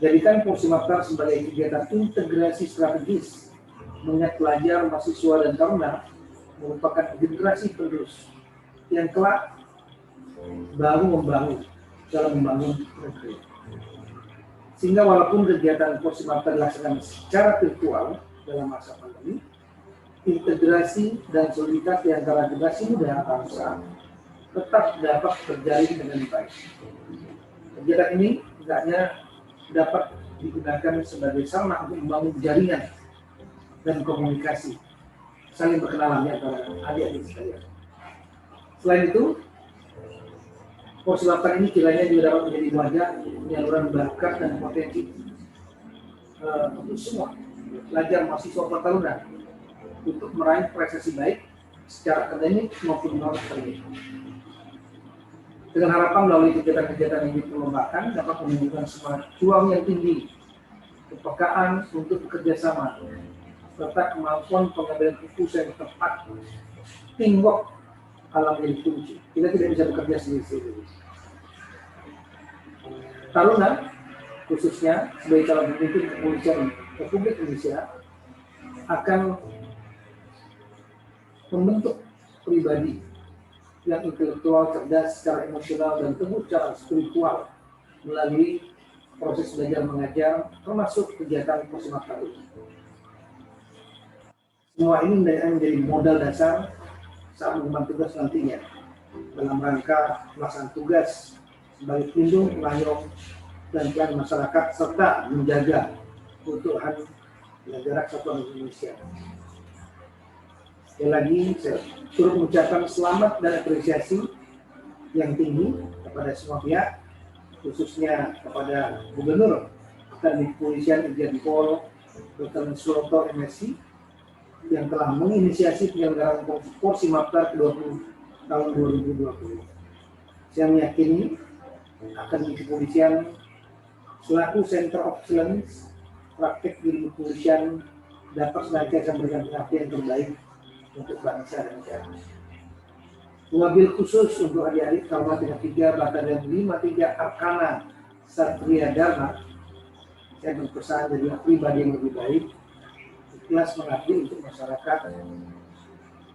Jadikan Porsimpaptar sebagai kegiatan integrasi strategis mengingat pelajar, mahasiswa, dan taruna merupakan generasi penerus yang kelak baru membangun dalam membangun negeri. Sehingga walaupun kegiatan Porsimpaptar dilaksanakan secara virtual dalam masa pandemi, integrasi dan soliditas di antara generasi muda bangsa tetap dapat terjalin dengan baik. Kegiatan ini tidaknya dapat digunakan sebagai sarana untuk membangun jaringan dan komunikasi, saling berkenalan antara adik-adik sekalian. Selain itu, Porsimpaptar ini kiranya juga dapat menjadi wadah penyaluran bakat dan potensi untuk semua pelajar, mahasiswa, taruna untuk meraih prestasi baik secara akademik maupun non-akademik. Dengan harapan melalui kegiatan-kegiatan ini perlombaan dapat menimbulkan semangat juang yang tinggi, kepekaan untuk bekerja sama, serta kemampuan pengambilan keputusan yang tepat. Teamwork alam menjadi kunci. Kita tidak bisa bekerja sendiri-sendiri. Taruna, khususnya sebagai calon pemimpin kepolisian Republik Indonesia, akan membentuk pribadi yang intelektual, cerdas, secara emosional, dan teguh secara spiritual melalui proses belajar mengajar, termasuk kegiatan Porsimpaptar ini. Semua ini menjadi modal dasar saat mengemban tugas nantinya dalam rangka pelaksanaan tugas sebagai pelindung, pengayom, dan pelayan masyarakat serta menjaga keutuhan negara Kesatuan Indonesia. Sekali lagi, saya turut mengucapkan selamat dan apresiasi yang tinggi kepada semua pihak, khususnya kepada Gubernur Akademi Kepolisian Irjen Pol Dr. Suroto MSI yang telah menginisiasi penyelenggaraan Porsimpaptar ke-20 tahun 2020. Saya meyakini Akademi Kepolisian selaku Center of Excellence praktek di kepolisian dapat senantiasa memberikan pengabdian terbaik untuk bangsa dan negara. Wabil khusus untuk adik-adik Taruna 33 Batalion 53 Arkana Satria Dharma, saya berpesan jadi pribadi yang lebih baik, ikhlas mengabdi untuk masyarakat,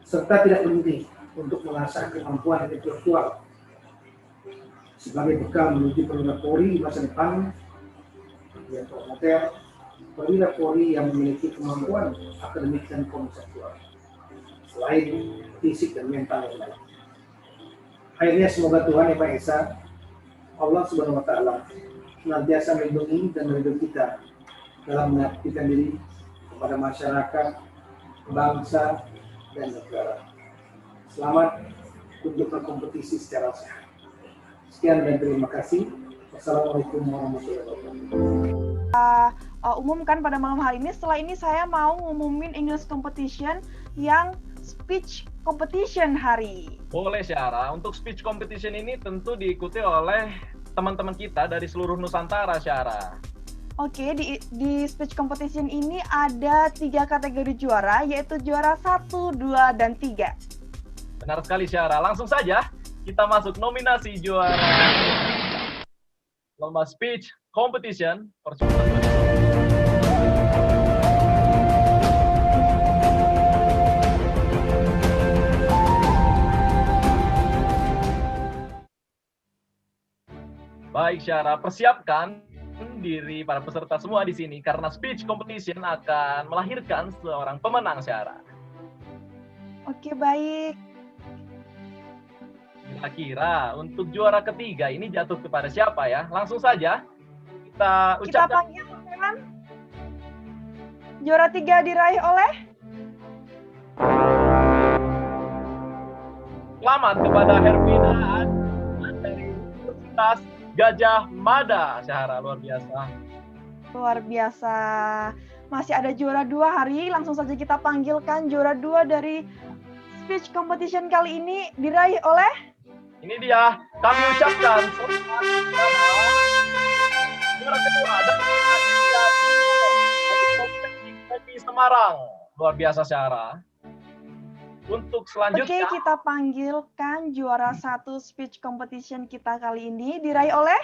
serta tidak berhenti untuk mengasah kemampuan intelektual sebagai bekal menuju perwira Polri di masa depan yang promoter, perwira Polri yang memiliki kemampuan akademik dan konseptual selain fisik dan mental yang baik. Akhirnya semoga Tuhan Yang Maha Esa, Allah Subhanahu Wa Taala senantiasa melindungi dan melindungi kita dalam mengabdikan diri kepada masyarakat, bangsa, dan negara. Selamat untuk berkompetisi secara sehat. Sekian dan terima kasih. Wassalamualaikum warahmatullahi wabarakatuh. Umumkan pada malam hari ini. Setelah ini saya mau ngumumin English competition yang speech competition hari. Boleh Syara, untuk speech competition ini tentu diikuti oleh teman-teman kita dari seluruh Nusantara, Syara. Oke, di speech competition ini ada 3 kategori juara, yaitu juara 1, 2, dan 3. Benar sekali Syara, langsung saja kita masuk nominasi juara lomba speech competition Porsimpaptar. Baik Syara, persiapkan diri para peserta semua di sini karena speech competition akan melahirkan seorang pemenang Syara. Oke, baik. Kira-kira untuk juara ketiga ini jatuh kepada siapa ya? Langsung saja kita ucapkan. Kita panggil teman. Juara 3 diraih oleh? Selamat kepada Hervina dari Universitas Gajah Mada, Syahara, luar biasa. Luar biasa. Masih ada juara 2 hari, langsung saja kita panggilkan juara 2 dari speech competition kali ini diraih oleh? Ini dia, kami ucapkan selamat juara kedua dari Semarang. Luar biasa Syahara. Untuk selanjutnya. Oke, kita panggilkan juara 1 speech competition kita kali ini diraih oleh?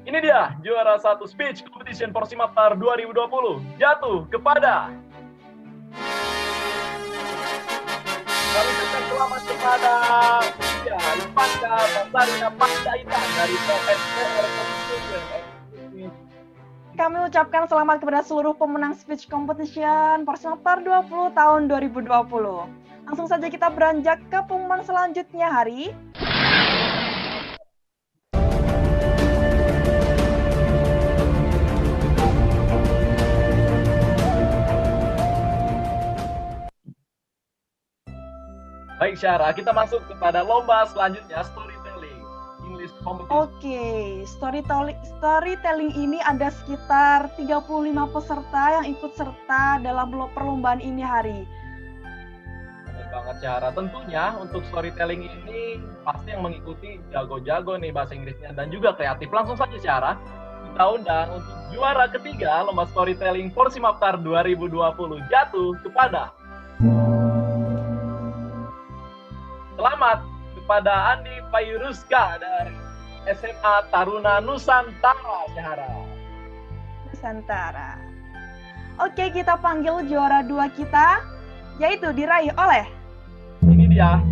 Ini dia, juara 1 speech competition Porsimpaptar 2020 jatuh kepada. Kami ucapkan selamat kepada Ipanda Basarina Panjaitan dari PSR. Kami ucapkan selamat kepada seluruh pemenang speech competition Porsimpaptar 20 tahun 2020. Langsung saja kita beranjak ke pengumuman selanjutnya hari. Baik Syara, kita masuk kepada lomba selanjutnya, storytelling English competition. Oke, storytelling ini ada sekitar 35 peserta yang ikut serta dalam perlombaan ini hari. Benar banget Syara, tentunya untuk storytelling ini pasti yang mengikuti jago-jago nih bahasa Inggrisnya dan juga kreatif. Langsung saja Syara, kita undang untuk juara ketiga lomba storytelling Porsimpaptar 2020 jatuh kepada. Selamat kepada Andi Payuruska dari SMA Taruna Nusantara, Syahara. Nusantara. Oke, kita panggil juara 2 kita, yaitu diraih oleh? Ini dia.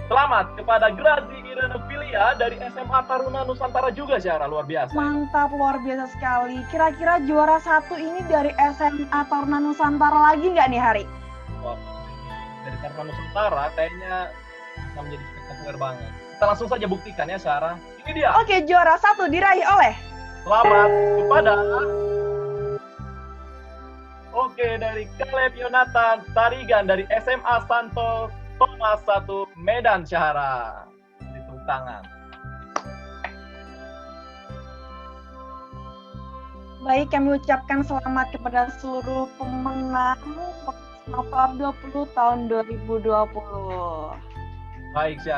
Selamat kepada Grazi Irenofilia dari SMA Taruna Nusantara juga, Syahara. Luar biasa. Mantap, luar biasa sekali. Kira-kira juara 1 ini dari SMA Taruna Nusantara lagi nggak nih hari? Wah, dari Taruna Nusantara kayaknya bisa menjadi spektakuler banget. Kita langsung saja buktikan ya, Sarah. Ini dia. Oke, juara 1 diraih oleh? Selamat kepada Oke, dari Kaleb Yonatan Tarigan dari SMA Santo Thomas 1 Medan Syahara. Tepuk tangan. Baik, kami ucapkan selamat kepada seluruh pemenang Porsimpaptar 20 tahun 2020. Baik, Syahra.